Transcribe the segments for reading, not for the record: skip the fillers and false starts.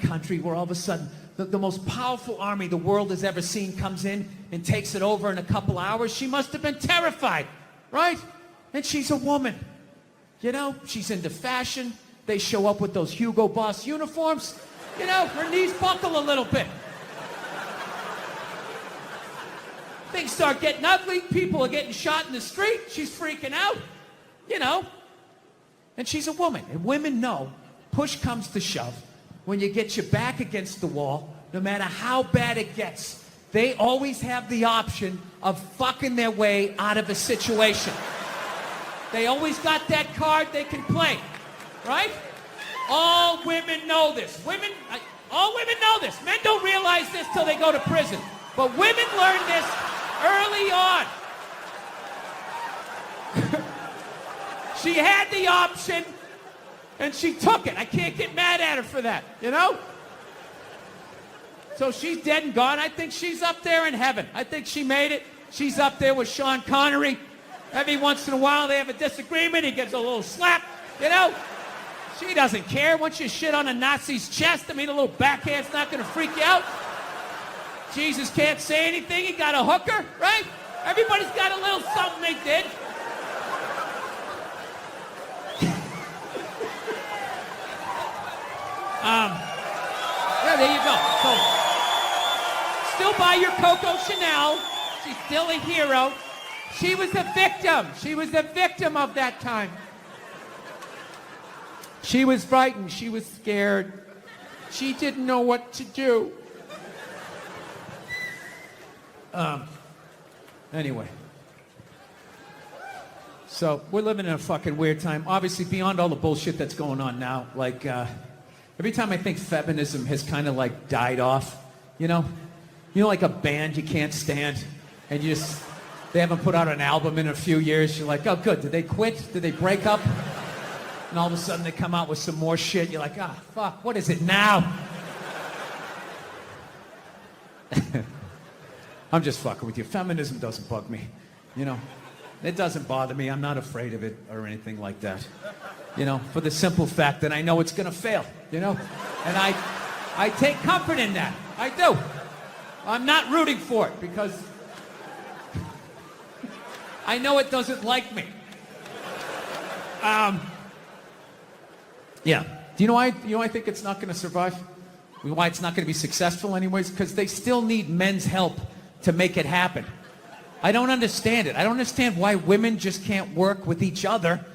country where all of a sudden the most powerful army the world has ever seen comes in and takes it over in a couple hours. She must have been terrified, right? And she's a woman. You know, she's into fashion. They show up with those Hugo Boss uniforms. You know, her knees buckle a little bit. Things start getting ugly. People are getting shot in the street. She's freaking out, you know. And she's a woman. And women know, push comes to shove. When you get your back against the wall, no matter how bad it gets, they always have the option of fucking their way out of a situation. They always got that card they can play, right? All women know this. All women know this. Men don't realize this till they go to prison. But women learn this early on. She had the option, and she took it. I can't get mad at her for that, you know? So she's dead and gone. I think she's up there in heaven. I think she made it. She's up there with Sean Connery. Every once in a while, they have a disagreement. He gives a little slap, you know? She doesn't care. Once you shit on a Nazi's chest, I mean, a little backhand's not going to freak you out. Jesus can't say anything. He got a hooker, right? Everybody's got a little something they did. Yeah, there you go. So, still buy your Coco Chanel. She's still a hero. She was a victim. She was a victim of that time. She was frightened. She was scared. She didn't know what to do. Anyway. So, we're living in a fucking weird time. Obviously, beyond all the bullshit that's going on now, like, every time I think feminism has kind of like died off, you know, like a band you can't stand, and they haven't put out an album in a few years. You're like, oh, good. Did they quit? Did they break up? And all of a sudden they come out with some more shit. You're like, ah, fuck, what is it now? I'm just fucking with you. Feminism doesn't bug me, you know. It doesn't bother me. I'm not afraid of it or anything like that. You know, for the simple fact that I know it's going to fail, you know? And I take comfort in that. I do. I'm not rooting for it because I know it doesn't like me. Yeah. Do you know why I think it's not going to survive? Why it's not going to be successful anyways? Because they still need men's help to make it happen. I don't understand it. I don't understand why women just can't work with each other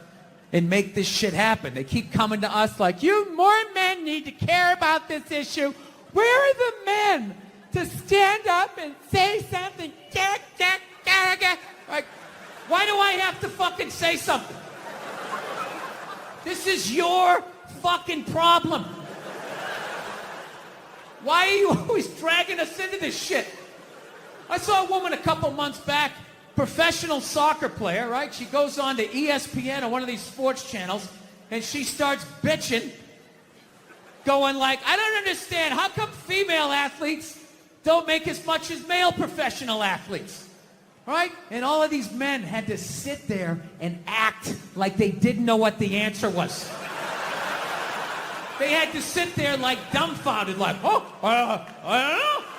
and make this shit happen. They keep coming to us like, you more men need to care about this issue. Where are the men to stand up and say something? Like, why do I have to fucking say something? This is your fucking problem. Why are you always dragging us into this shit? I saw a woman a couple months back, professional soccer player, right? She goes on to ESPN or one of these sports channels, and she starts bitching, going like, I don't understand. How come female athletes don't make as much as male professional athletes? Right? And all of these men had to sit there and act like they didn't know what the answer was. They had to sit there like dumbfounded, like, oh, I don't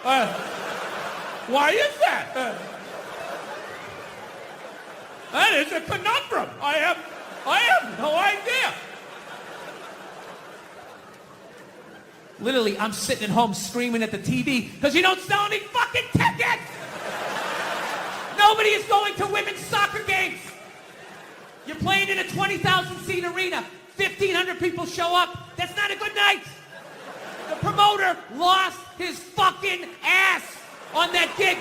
know. Why is that? That is a conundrum. I have no idea. Literally, I'm sitting at home screaming at the TV because you don't sell any fucking tickets. Nobody is going to women's soccer games. You're playing in a 20,000 seat arena. 1,500 people show up. That's not a good night. The promoter lost his fucking ass on that gig.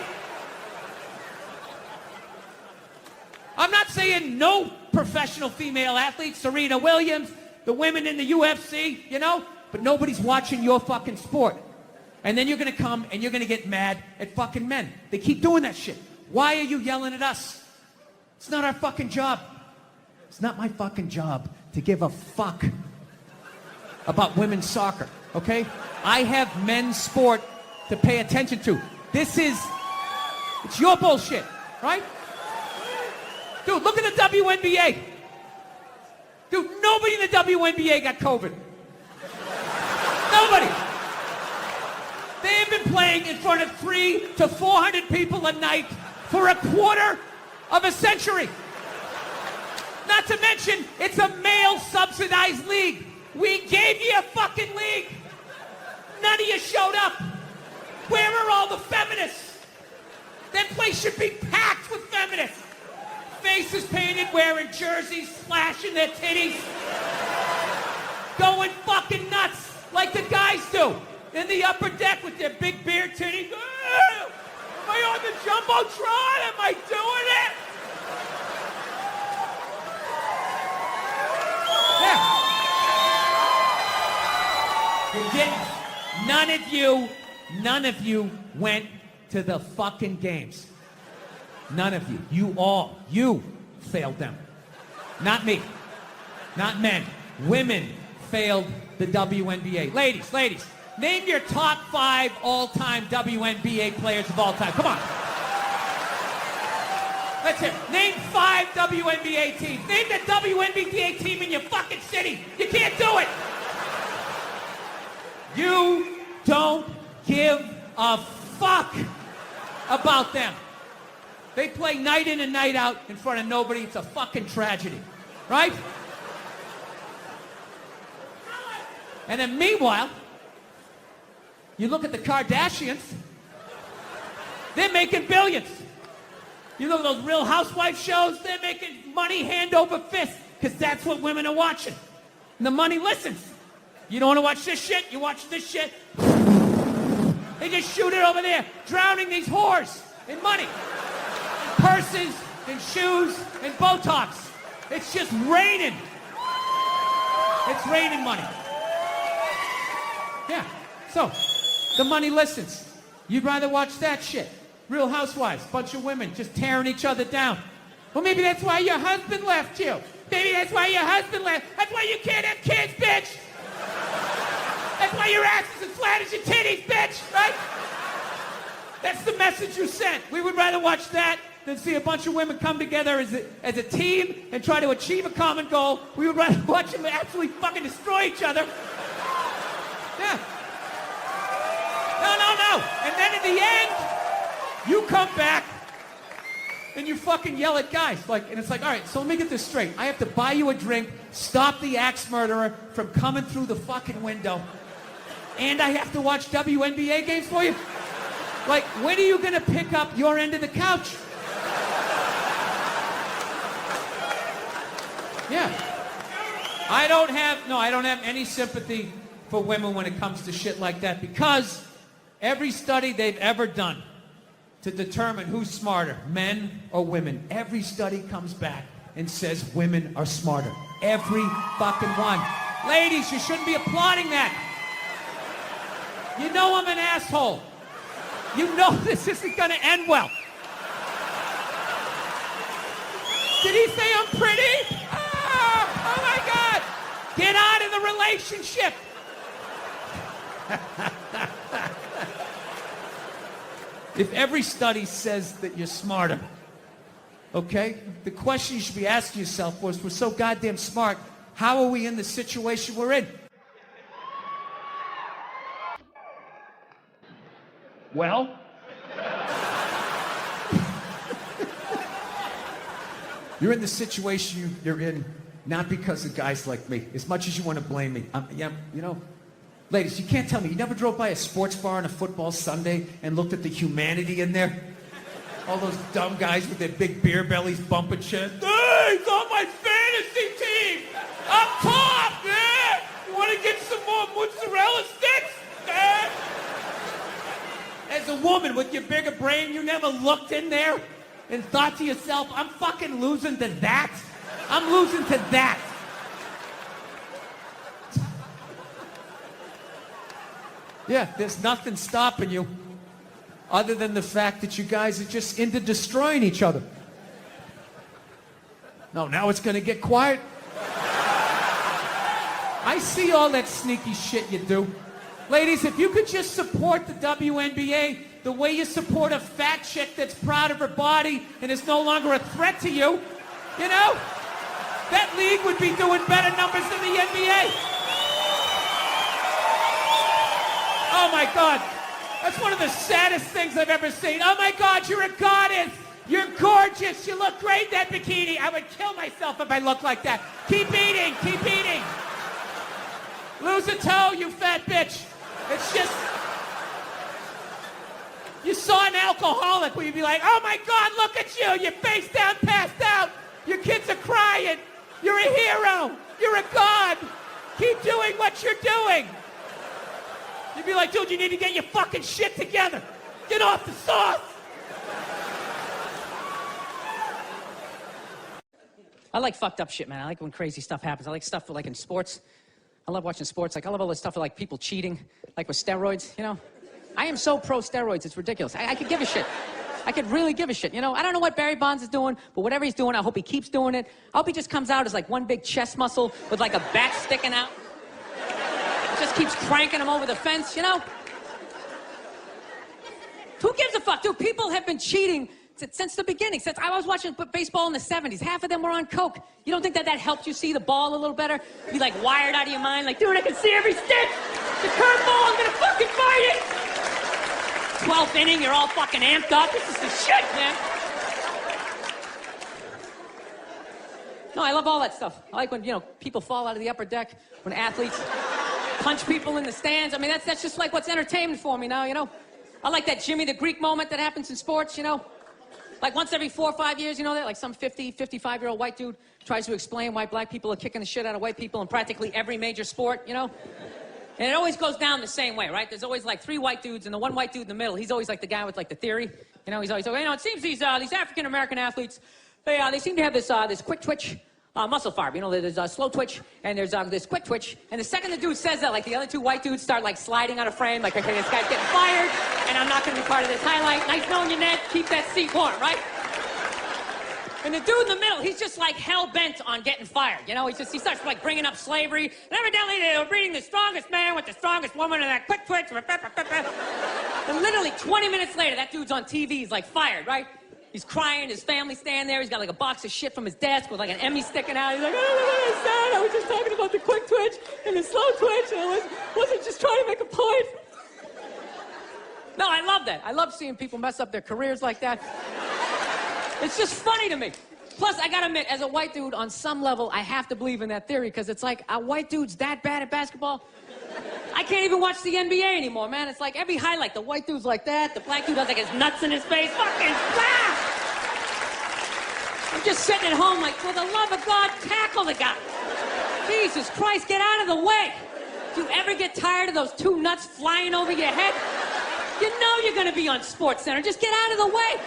I'm not saying no professional female athletes, Serena Williams, the women in the UFC, you know, but nobody's watching your fucking sport. And then you're going to come and you're going to get mad at fucking men. They keep doing that shit. Why are you yelling at us? It's not our fucking job. It's not my fucking job to give a fuck about women's soccer, okay? I have men's sport to pay attention to. It's your bullshit, right? Dude, look at the WNBA. Dude, nobody in the WNBA got COVID. Nobody. playing in front of 300 to 400 people a night for a quarter of a century. Not to mention, it's a male-subsidized league. We gave you a fucking league. None of you showed up. Where are all the feminists? That place should be packed with feminists. Faces painted, wearing jerseys, flashing their titties. Going fucking nuts like the guys do. In the upper deck with their big beer titties. Am I on the Jumbotron? Am I doing it? Yeah. You didn't. None of you went to the fucking games. None of you. You failed them. Not me. Not men. Women failed the WNBA. Ladies, name your top 5 all-time WNBA players of all time. Come on. Let's hear it. Name 5 WNBA teams. Name the WNBA team in your fucking city. You can't do it. You don't give a fuck about them. They play night in and night out in front of nobody. It's a fucking tragedy. Right? And then meanwhile, you look at the Kardashians. They're making billions. You look at those Real Housewives shows. They're making money hand over fist because that's what women are watching. And the money listens. You don't want to watch this shit? You watch this shit? They just shoot it over there, drowning these whores in money. In purses, in shoes, and Botox. It's just raining. It's raining money. Yeah, so the money listens. You'd rather watch that shit. Real Housewives, bunch of women just tearing each other down. Well, maybe that's why your husband left you. Maybe that's why your husband left. That's why you can't have kids, bitch. That's why your ass is as flat as your titties, bitch, right? That's the message you sent. We would rather watch that than see a bunch of women come together as a team and try to achieve a common goal. We would rather watch them absolutely fucking destroy each other. Yeah. No. And then in the end, you come back and you fucking yell at guys. And it's like, all right, so let me get this straight. I have to buy you a drink, stop the axe murderer from coming through the fucking window, and I have to watch WNBA games for you? Like, when are you going to pick up your end of the couch? Yeah. I don't have any sympathy for women when it comes to shit like that, because every study they've ever done to determine who's smarter, men or women, every study comes back and says women are smarter. Every fucking one. Ladies, you shouldn't be applauding that. You know I'm an asshole. You know this isn't going to end well. Did he say I'm pretty? Oh my God. Get out of the relationship. If every study says that you're smarter, okay, the question you should be asking yourself was, we're so goddamn smart, how are we in the situation we're in? Well, you're in the situation you're in not because of guys like me, as much as you want to blame me. Ladies, you can't tell me. You never drove by a sports bar on a football Sunday and looked at the humanity in there? All those dumb guys with their big beer bellies bumping shit. Hey, he's on my fantasy team! Up top, man! You want to get some more mozzarella sticks? As a woman with your bigger brain, you never looked in there and thought to yourself, I'm fucking losing to that? I'm losing to that. Yeah, there's nothing stopping you other than the fact that you guys are just into destroying each other. No, now it's going to get quiet. I see all that sneaky shit you do. Ladies, if you could just support the WNBA the way you support a fat chick that's proud of her body and is no longer a threat to you, you know, that league would be doing better numbers than the NBA. Oh my God. That's one of the saddest things I've ever seen. Oh my God, you're a goddess. You're gorgeous. You look great in that bikini. I would kill myself if I looked like that. Keep eating. Keep eating. Lose a toe, you fat bitch. It's just... You saw an alcoholic where you'd be like, oh my God, look at you. You're face down, passed out. Your kids are crying. You're a hero. You're a god. Keep doing what you're doing. You'd be like, dude, you need to get your fucking shit together. Get off the sauce. I like fucked up shit, man. I like when crazy stuff happens. I like stuff like in sports. I love watching sports. Like, I love all this stuff like people cheating, like with steroids, you know? I am so pro steroids, it's ridiculous. I could give a shit. I could really give a shit, you know? I don't know what Barry Bonds is doing, but whatever he's doing, I hope he keeps doing it. I hope he just comes out as like one big chest muscle with like a bat sticking out. Just keeps cranking him over the fence, you know? Who gives a fuck? Dude, people have been cheating since the beginning. Since I was watching baseball in the 70s, half of them were on coke. You don't think that helped you see the ball a little better? Be like wired out of your mind, like, dude, I can see every stick. The curveball, I'm gonna fucking fight it. 12th inning, you're all fucking amped up. This is the shit, man. No, I love all that stuff. I like when, you know, people fall out of the upper deck, when athletes punch people in the stands. I mean, that's just like what's entertainment for me now, you know? I like that Jimmy the Greek moment that happens in sports, you know? Like once every 4 or 5 years, you know that? Like some 50, 55-year-old white dude tries to explain why black people are kicking the shit out of white people in practically every major sport, you know? And it always goes down the same way, right? There's always like 3 white dudes, and the one white dude in the middle, he's always like the guy with like the theory. You know, he's always, you know, it seems these African-American athletes, they seem to have this quick twitch muscle fiber. You know, there's a slow twitch, and there's this quick twitch. And the second the dude says that, like the other 2 white dudes start like sliding out of frame, like, okay, this guy's getting fired, and I'm not gonna be part of this highlight. Nice knowing you, Ned. Keep that seat warm, right? And the dude in the middle, he's just like hell-bent on getting fired. You know, he starts like bringing up slavery. And evidently they were breeding the strongest man with the strongest woman and that quick twitch. And literally 20 minutes later, that dude's on TV. He's like fired, right? He's crying. His family's standing there. He's got like a box of shit from his desk with like an Emmy sticking out. He's like, oh, I'm sad. I was just talking about the quick twitch and the slow twitch. And I wasn't just trying to make a point. No, I love that. I love seeing people mess up their careers like that. It's just funny to me. Plus, I gotta admit, as a white dude, on some level, I have to believe in that theory, because it's like, are white dudes that bad at basketball? I can't even watch the NBA anymore, man. It's like every highlight, the white dude's like that, the black dude has like his nuts in his face. Fucking blah! I'm just sitting at home like, for the love of God, tackle the guy. Jesus Christ, get out of the way. Do you ever get tired of those 2 nuts flying over your head? You know you're gonna be on SportsCenter. Just get out of the way.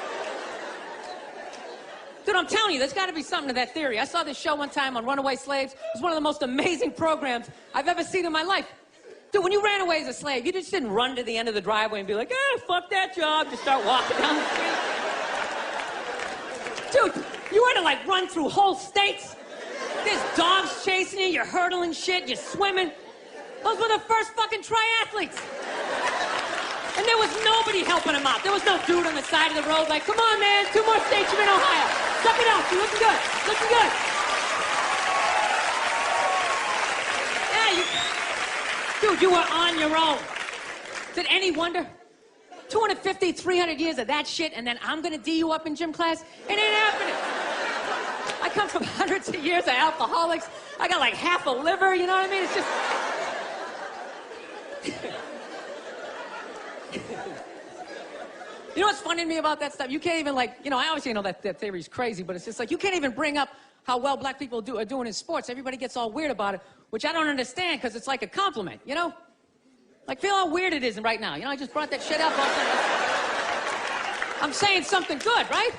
Dude, I'm telling you, there's got to be something to that theory. I saw this show one time on runaway slaves. It was one of the most amazing programs I've ever seen in my life. Dude, when you ran away as a slave, you just didn't run to the end of the driveway and be like, fuck that job. Just start walking down the street. Dude, you had to like run through whole states. There's dogs chasing you, you're hurdling shit, you're swimming. Those were the first fucking triathletes. And there was nobody helping him out. There was no dude on the side of the road like, come on, man, 2 more states, you're in Ohio. Suck it up, you're looking good, looking good. Yeah, dude, you were on your own. Is it any wonder? 250, 300 years of that shit, and then I'm gonna D you up in gym class? It ain't happening. I come from hundreds of years of alcoholics. I got like half a liver, you know what I mean? It's just... You know what's funny to me about that stuff? You can't even like, you know, I obviously know that theory's crazy, but it's just like, you can't even bring up how well black people are doing in sports. Everybody gets all weird about it, which I don't understand, because it's like a compliment, you know? Like, feel how weird it is right now. You know, I just brought that shit up. I'm saying something good, right?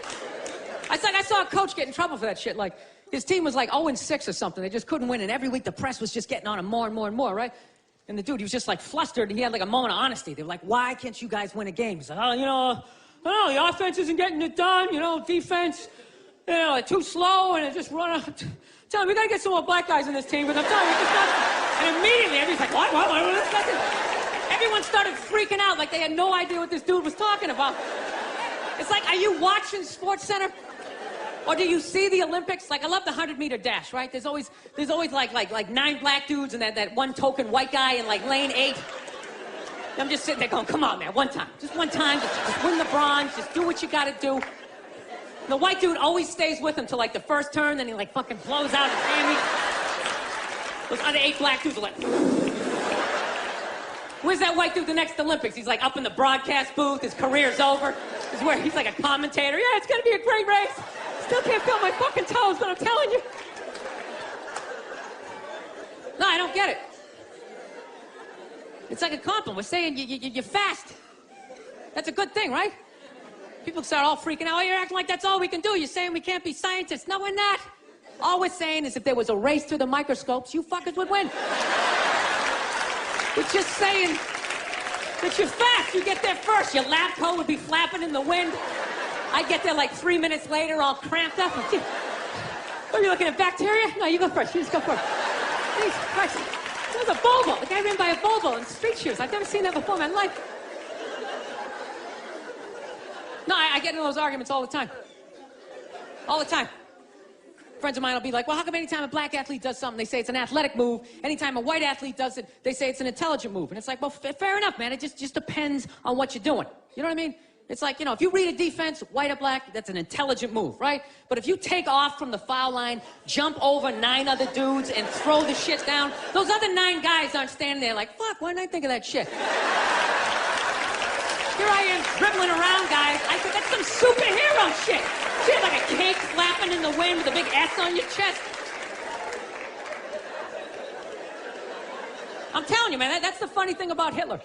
I saw a coach get in trouble for that shit. Like, his team was like 0-6 or something. They just couldn't win, and every week the press was just getting on him more and more and more, right? And the dude, he was just like flustered, and he had like a moment of honesty. They were like, why can't you guys win a game? He's like, oh, you know, the offense isn't getting it done, you know, defense, you know, they're too slow, and they just run out. Tell him, we gotta get some more black guys in this team, but I'm telling you, it's not. And immediately, everybody's like, what? Everyone started freaking out like they had no idea what this dude was talking about. It's like, are you watching SportsCenter? Or do you see the Olympics? Like, I love the 100-meter dash, right? There's always like 9 black dudes and that one token white guy in like lane 8. I'm just sitting there going, come on, man, one time. Just one time. Just win the bronze. Just do what you got to do. The white dude always stays with him till like the first turn, then he like fucking blows out his hammy. Those other 8 black dudes are like, where's that white dude the next Olympics? He's like up in the broadcast booth. His career's over. He's like a commentator. Yeah, it's gonna be a great race. Still can't feel my fucking toes, but I'm telling you. No, I don't get it. It's like a compliment. We're saying you're fast. That's a good thing, right? People start all freaking out. Oh, you're acting like that's all we can do. You're saying we can't be scientists. No, we're not. All we're saying is if there was a race through the microscopes, you fuckers would win. We're just saying that you're fast. You get there first. Your lab coat would be flapping in the wind. I get there like 3 minutes later, all cramped up. Are you looking at bacteria? No, you go first. You just go first. Jesus Christ. There's a Volvo. The guy ran by a Volvo in street shoes. I've never seen that before in my life. No, I get into those arguments all the time. All the time. Friends of mine will be like, well, how come anytime a black athlete does something, they say it's an athletic move? Anytime a white athlete does it, they say it's an intelligent move. And it's like, well, fair enough, man. It just depends on what you're doing. You know what I mean? It's like, if you read a defense, white or black, that's an intelligent move, right? But if you take off from the foul line, jump over 9 other dudes, and throw the shit down, those other 9 guys aren't standing there like, fuck, why didn't I think of that shit? Here I am dribbling around, guys. I said, that's some superhero shit. Shit like a cake flapping in the wind with a big S on your chest. I'm telling you, man, that's the funny thing about Hitler.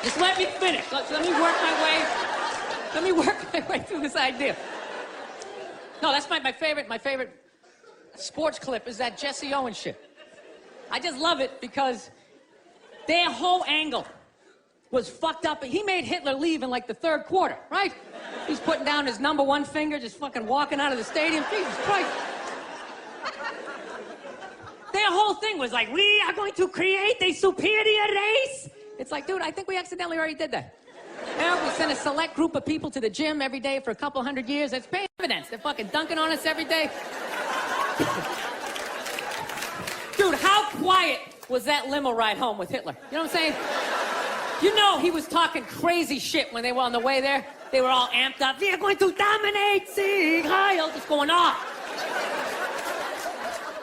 Just let me finish. Let me work my way through this idea. No, that's my favorite sports clip is that Jesse Owens shit. I just love it because their whole angle was fucked up. He made Hitler leave in like the 3rd quarter, right? He's putting down his number 1 finger, just fucking walking out of the stadium. Jesus Christ. Their whole thing was like, we are going to create a superior race. It's like, dude, I think we accidentally already did that. We send a select group of people to the gym every day for a couple hundred years. It's paying evidence. They're fucking dunking on us every day. Dude, how quiet was that limo ride home with Hitler? You know what I'm saying? You know he was talking crazy shit when they were on the way there. They were all amped up. We are going to dominate Sieg Heil. Just going off.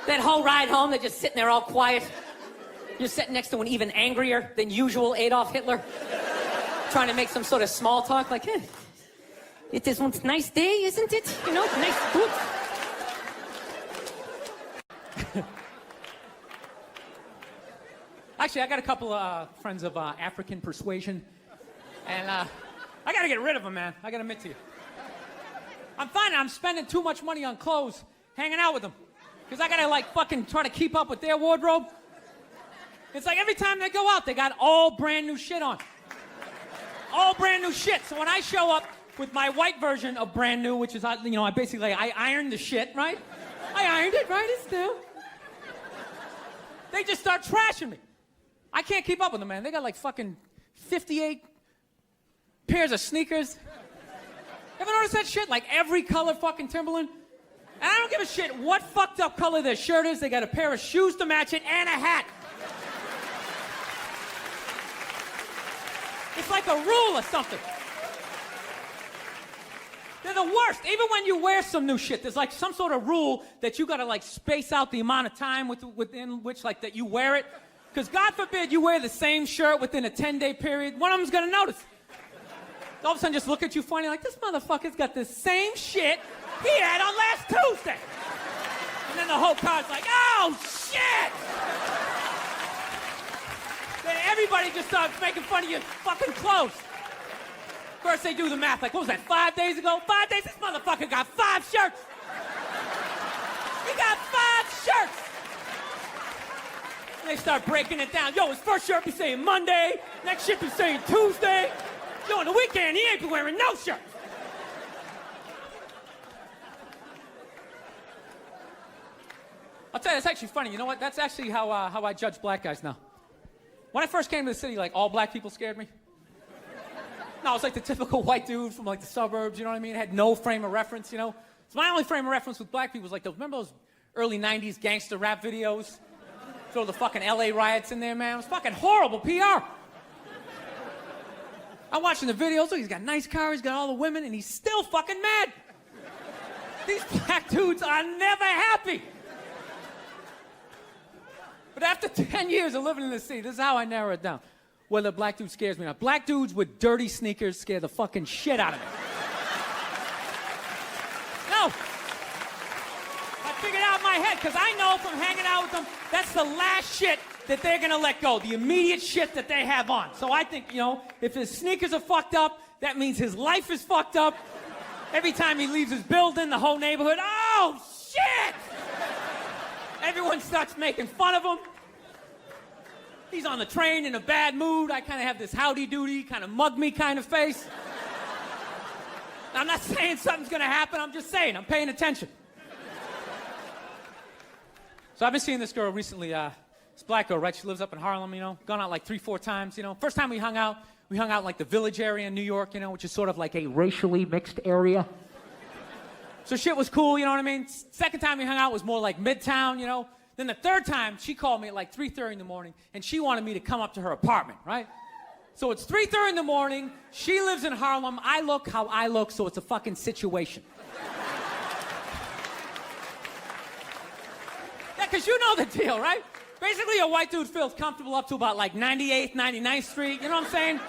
That whole ride home, they're just sitting there all quiet. You're sitting next to an even angrier than usual Adolf Hitler, trying to make some sort of small talk, like, hey, it is one nice day, isn't it? You know, nice food. Actually, I got a couple friends of African persuasion, and I got to get rid of them, man. I got to admit to you. I'm finding I'm spending too much money on clothes hanging out with them, because I got to, like, fucking try to keep up with their wardrobe. It's like every time they go out, they got all brand new shit on. All brand new shit. So when I show up with my white version of brand new, which is, I ironed the shit, right? I ironed it, right? It's new. They just start trashing me. I can't keep up with them, man. They got like fucking 58 pairs of sneakers. Ever notice that shit? Like every color fucking Timberland. And I don't give a shit what fucked up color their shirt is. They got a pair of shoes to match it and a hat. It's like a rule or something. They're the worst. Even when you wear some new shit, there's like some sort of rule that you gotta like space out the amount of time within which like that you wear it. Because God forbid you wear the same shirt within a 10-day period, one of them's gonna notice. All of a sudden just look at you funny like, this motherfucker's got the same shit he had on last Tuesday. And then the whole crowd's like, oh shit! Then everybody just starts making fun of your fucking clothes. First they do the math, like, what was that, 5 days ago? 5 days? This motherfucker got 5 shirts. He got 5 shirts. And they start breaking it down. Yo, his first shirt be saying Monday, next shirt be saying Tuesday. Yo, on the weekend, he ain't been wearing no shirt. I'll tell you, it's actually funny. You know what? That's actually how I judge black guys now. When I first came to the city, like, all black people scared me. No, I was like the typical white dude from like the suburbs, you know what I mean? Had no frame of reference, you know? So my only frame of reference with black people was like, remember those early 90s gangster rap videos? Throw the fucking LA riots in there, man. It was fucking horrible PR. I'm watching the videos. Look, he's got a nice car. He's got all the women, and he's still fucking mad. These black dudes are never happy. But after 10 years of living in the city, this is how I narrow it down. Whether a black dude scares me or not. Black dudes with dirty sneakers scare the fucking shit out of me. No. I figured out in my head, because I know from hanging out with them, that's the last shit that they're gonna let go, the immediate shit that they have on. So I think, if his sneakers are fucked up, that means his life is fucked up. Every time he leaves his building, the whole neighborhood, oh, shit! Everyone starts making fun of him. He's on the train in a bad mood. I kind of have this howdy-doody, kind of mug me kind of face. I'm not saying something's gonna happen, I'm just saying, I'm paying attention. So I've been seeing this girl recently, this black girl, right? She lives up in Harlem, gone out like 3-4 times, First time we hung out in like the Village area in New York, which is sort of like a racially mixed area. So shit was cool, you know what I mean? Second time we hung out was more like Midtown, Then the third time, she called me at like 3:30 in the morning, and she wanted me to come up to her apartment, right? So it's 3:30 in the morning, she lives in Harlem, I look how I look, so it's a fucking situation. Yeah, because you know the deal, right? Basically, a white dude feels comfortable up to about like 98th, 99th Street, you know what I'm saying?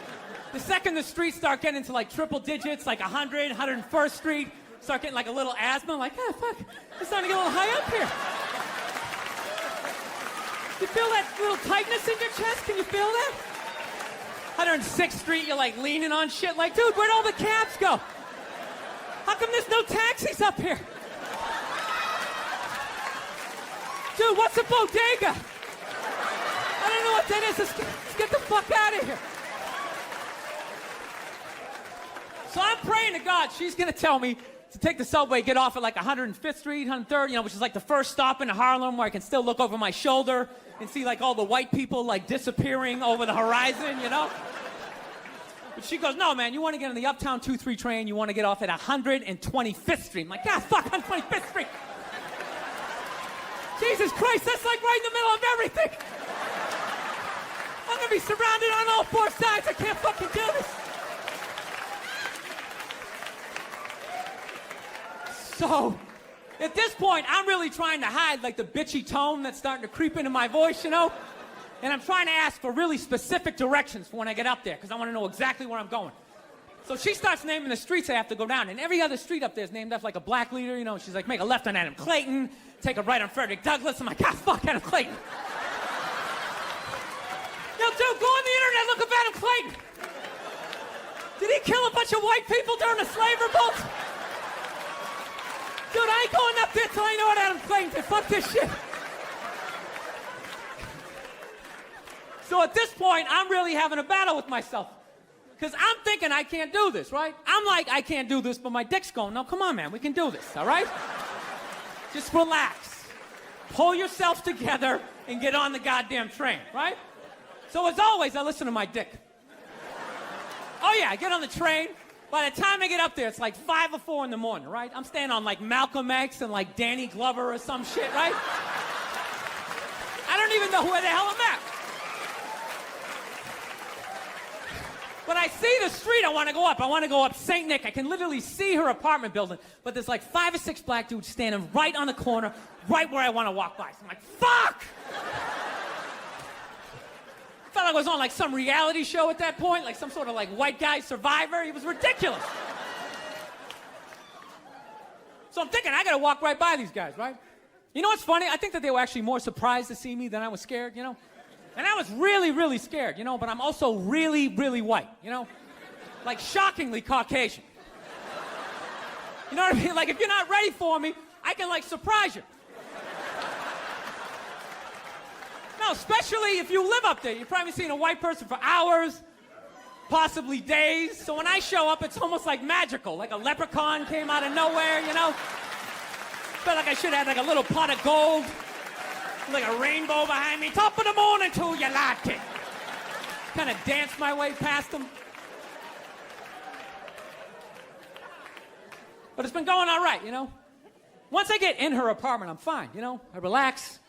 The second the streets start getting into like triple digits, like 100, 101st Street, start getting like a little asthma, like, fuck, it's starting to get a little high up here. You feel that little tightness in your chest? Can you feel that? 106th Street, you're like leaning on shit, like, dude, where'd all the cabs go? How come there's no taxis up here? Dude, what's a bodega? I don't know what that is. Let's get the fuck out of here. So I'm praying to God she's gonna tell me to take the subway, get off at like 105th Street, 103rd, which is like the first stop in Harlem where I can still look over my shoulder and see like all the white people like disappearing over the horizon, But she goes, no, man, you want to get on the Uptown 2-3 train, you want to get off at 125th Street. I'm like, fuck, 125th Street. Jesus Christ, that's like right in the middle of everything. I'm gonna be surrounded on all 4 sides. I can't fucking do this. So, at this point, I'm really trying to hide like the bitchy tone that's starting to creep into my voice, And I'm trying to ask for really specific directions for when I get up there, because I want to know exactly where I'm going. So she starts naming the streets I have to go down, and every other street up there is named after like a black leader, She's like, make a left on Adam Clayton, take a right on Frederick Douglass. I'm like, fuck Adam Clayton. Yo, dude, go on the internet, look up Adam Clayton. Did he kill a bunch of white people during the slave revolt? Dude, I ain't going up there till I know what Adam Clayton did. Fuck this shit. So at this point, I'm really having a battle with myself. Because I'm thinking I can't do this, right? I'm like, I can't do this, but my dick's going, no, come on, man, we can do this, all right? Just relax. Pull yourself together and get on the goddamn train, right? So as always, I listen to my dick. Oh yeah, I get on the train. By the time I get up there, it's like 5 or 4 in the morning, right? I'm staying on like Malcolm X and like Danny Glover or some shit, right? I don't even know where the hell I'm at. But I see the street I want to go up. I want to go up St. Nick. I can literally see her apartment building, but there's like 5 or 6 black dudes standing right on the corner, right where I want to walk by. So I'm like, fuck! Felt like I was on like some reality show at that point, like some sort of like white guy survivor. It was ridiculous. So I'm thinking, I gotta walk right by these guys, right? You know what's funny? I think that they were actually more surprised to see me than I was scared, And I was really, really scared, but I'm also really, really white, Like shockingly Caucasian. You know what I mean? Like if you're not ready for me, I can like surprise you. No, especially if you live up there. You've probably seen a white person for hours, possibly days. So when I show up, it's almost like magical. Like a leprechaun came out of nowhere, Felt like I should have had like a little pot of gold, like a rainbow behind me. Top of the morning to you, like it. Kind of danced my way past them. But it's been going all right, Once I get in her apartment, I'm fine, I relax.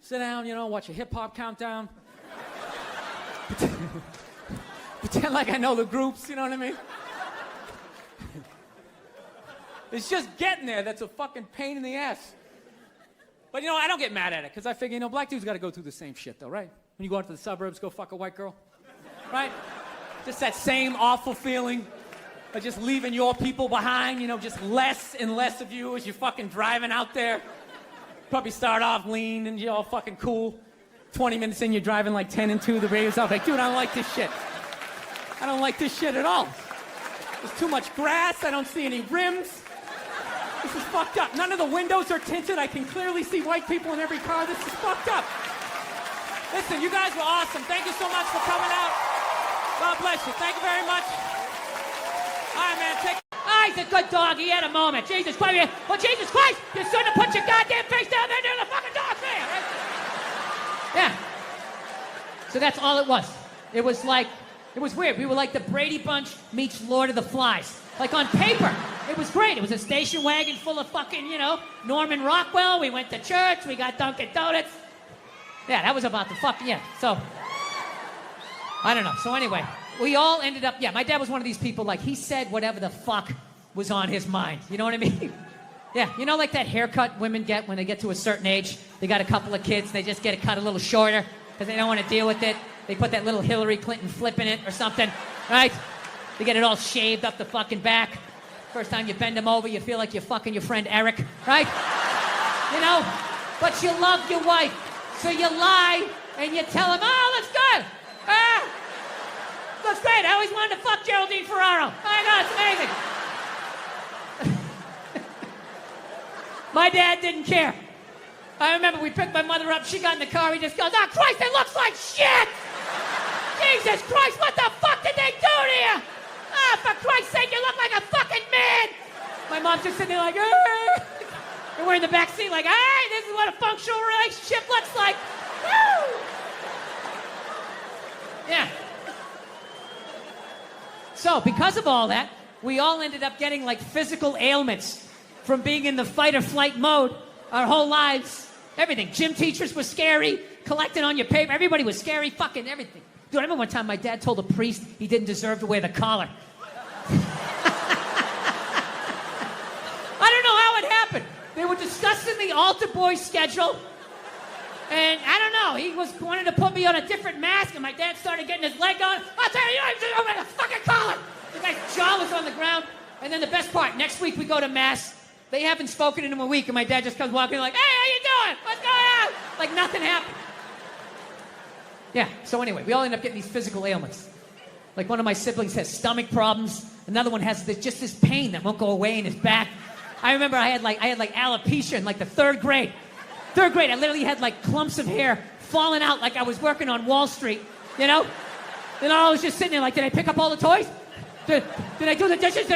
sit down, watch a hip-hop countdown. Pretend like I know the groups, you know what I mean? It's just getting there that's a fucking pain in the ass. But, I don't get mad at it, because I figure, black dudes got to go through the same shit, though, right? When you go out to the suburbs, go fuck a white girl, right? Just that same awful feeling of just leaving your people behind, just less and less of you as you're fucking driving out there. Probably start off lean and you're all fucking cool. 20 minutes in, you're driving like 10 and 2, the radio's off. Like, dude, I don't like this shit. I don't like this shit at all. There's too much grass, I don't see any rims. This is fucked up. None of the windows are tinted. I can clearly see white people in every car. This is fucked up. Listen, you guys were awesome. Thank you so much for coming out. God bless you. Thank you very much. All right, man. He's a good dog. He had a moment. Jesus Christ. Well, Jesus Christ, you shouldn't have put your goddamn face down there near the fucking dog there. Right? Yeah. So that's all it was. It was weird. We were like the Brady Bunch meets Lord of the Flies. Like on paper, it was great. It was a station wagon full of fucking, Norman Rockwell. We went to church. We got Dunkin' Donuts. Yeah, that was about the fucking, So, I don't know. So anyway, we all ended up, my dad was one of these people, like, he said whatever the fuck was on his mind. You know what I mean? Yeah, like that haircut women get when they get to a certain age. They got a couple of kids. They just get it cut a little shorter because they don't want to deal with it. They put that little Hillary Clinton flip in it or something, right? They get it all shaved up the fucking back. First time you bend them over, you feel like you're fucking your friend Eric, right? But you love your wife. So you lie and you tell him, oh, looks good. Looks great. I always wanted to fuck Geraldine Ferraro. Oh my God, it's amazing. My dad didn't care. I remember we picked my mother up. She got in the car. He just goes, oh, Christ, it looks like shit. Jesus Christ, what the fuck did they do to you? Ah, for Christ's sake, you look like a fucking man. My mom's just sitting there like, and we're in the back seat like, hey, this is what a functional relationship looks like. Woo! Yeah. So, because of all that, we all ended up getting like physical ailments from being in the fight or flight mode our whole lives. Everything. Gym teachers were scary, collecting on your paper. Everybody was scary, fucking everything. Dude, I remember one time my dad told a priest he didn't deserve to wear the collar. I don't know how it happened. They were discussing the altar boy schedule. And I don't know, he wanted to put me on a different mask, and my dad started getting his leg on. I'll tell you, I'm wearing a fucking collar. The guy's jaw was on the ground. And then the best part, next week we go to mass. They haven't spoken in a week, and my dad just comes walking like, hey, how you doing? What's going on? Like nothing happened. Yeah, so anyway, we all end up getting these physical ailments. Like one of my siblings has stomach problems. Another one has just this pain that won't go away in his back. I remember I had alopecia in like the third grade. Third grade, I literally had like clumps of hair falling out like I was working on Wall Street, Then I was just sitting there like, did I pick up all the toys? Did I do the dishes?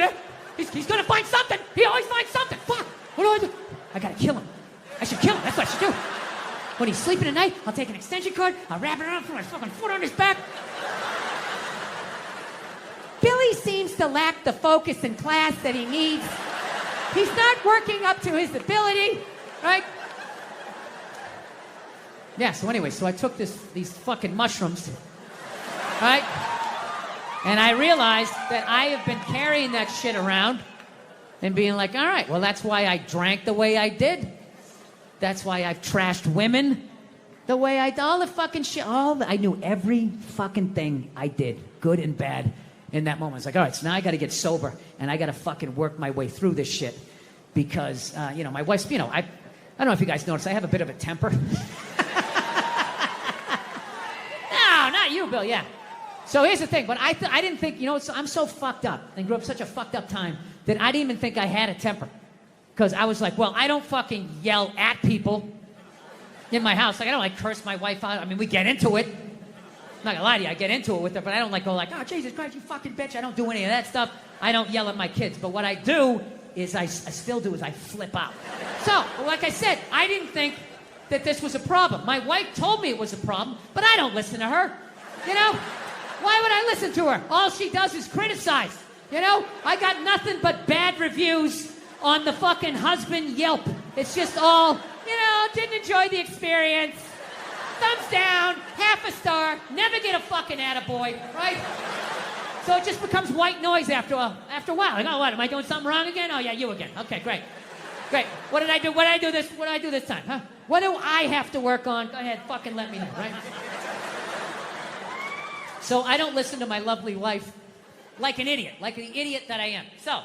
He's gonna find something. He always finds something. Fuck, what do I do? I gotta kill him. I should kill him, that's what I should do. When he's sleeping at night, I'll take an extension cord, I'll wrap it around, put my fucking foot on his back. Billy seems to lack the focus in class that he needs. He's not working up to his ability, right? Yeah, so anyway, I took these fucking mushrooms, right? And I realized that I have been carrying that shit around and being like, all right, well, that's why I drank the way I did. That's why I've trashed women the way I did. All the fucking shit, I knew every fucking thing I did, good and bad, in that moment. It's like, all right, so now I got to get sober, and I got to fucking work my way through this shit. Because, my wife's, I don't know if you guys noticed, I have a bit of a temper. No, not you, Bill, yeah. So here's the thing, but I didn't think, I'm so fucked up and grew up such a fucked up time that I didn't even think I had a temper. Because I was like, well, I don't fucking yell at people in my house. Like, I don't curse my wife out. I mean, we get into it. I'm not gonna lie to you, I get into it with her, but I don't go like, oh, Jesus Christ, you fucking bitch. I don't do any of that stuff. I don't yell at my kids. But what I do is I flip out. So, like I said, I didn't think that this was a problem. My wife told me it was a problem, but I don't listen to her. Why would I listen to her? All she does is criticize. I got nothing but bad reviews on the fucking husband Yelp. It's just all, didn't enjoy the experience. thumbs down, half a star, never get a fucking attaboy, right? So it just becomes white noise after a while. Like, oh, what, am I doing something wrong again? Oh, yeah, you again. Okay, great. Great. What did I do? What did I do this time, huh? What do I have to work on? Go ahead, fucking let me know, right? So I don't listen to my lovely wife like an idiot that I am. So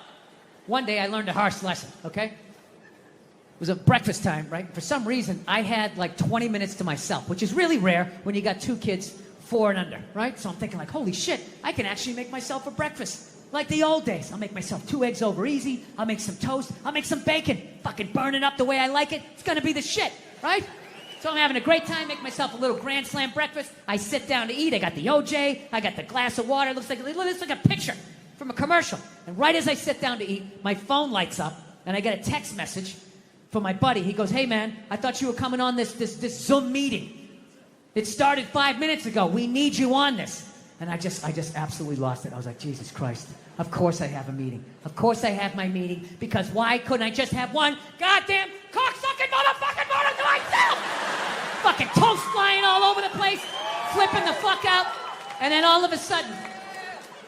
one day I learned a harsh lesson, okay? It was a breakfast time, right? For some reason, I had like 20 minutes to myself, which is really rare when you got 2 kids, 4 and under, right? So I'm thinking like, holy shit, I can actually make myself a breakfast. Like the old days. I'll make myself 2 eggs over easy. I'll make some toast. I'll make some bacon. Fucking burn it up the way I like it. It's gonna be the shit, right? So I'm having a great time, make myself a little Grand Slam breakfast. I sit down to eat. I got the OJ. I got the glass of water. It looks like a picture from a commercial. And right as I sit down to eat, my phone lights up, and I get a text message from my buddy. He goes, hey man, I thought you were coming on this Zoom meeting. It started 5 minutes ago. We need you on this. And I just absolutely lost it. I was like, Jesus Christ. Of course I have a meeting. Of course I have my meeting. Because why couldn't I just have one goddamn cocksucking motherfucking motor to myself? Fucking toast flying all over the place. Flipping the fuck out. And then all of a sudden,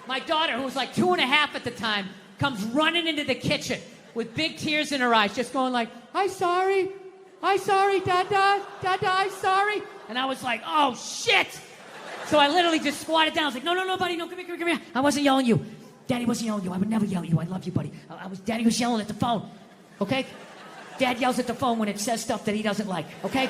my daughter, who was like 2.5 at the time, comes running into the kitchen with big tears in her eyes, just going like, I'm sorry, Dada, I'm sorry. And I was like, oh shit. So I literally just squatted down. I was like, no, buddy, no, come here. I wasn't yelling at you. Daddy wasn't yelling at you. I would never yell at you. I love you, buddy. Daddy was yelling at the phone, okay? Dad yells at the phone when it says stuff that he doesn't like, okay?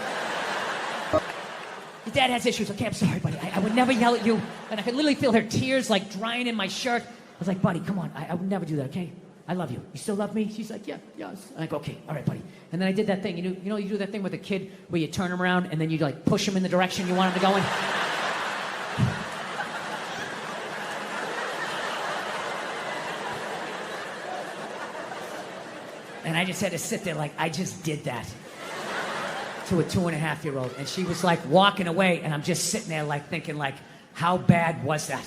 Your dad has issues. Okay, I'm sorry, buddy. I would never yell at you. And I could literally feel her tears like drying in my shirt. I was like, buddy, come on. I would never do that, okay? I love you. You still love me? She's like, yeah, yes. And I go, okay, all right, buddy. And then I did that thing. You know, you do that thing with a kid where you turn him around and then you like push him in the direction you want him to go in. And I just had to sit there like I just did that to a 2.5-year-old. And she was like walking away, and I'm just sitting there like thinking like, how bad was that?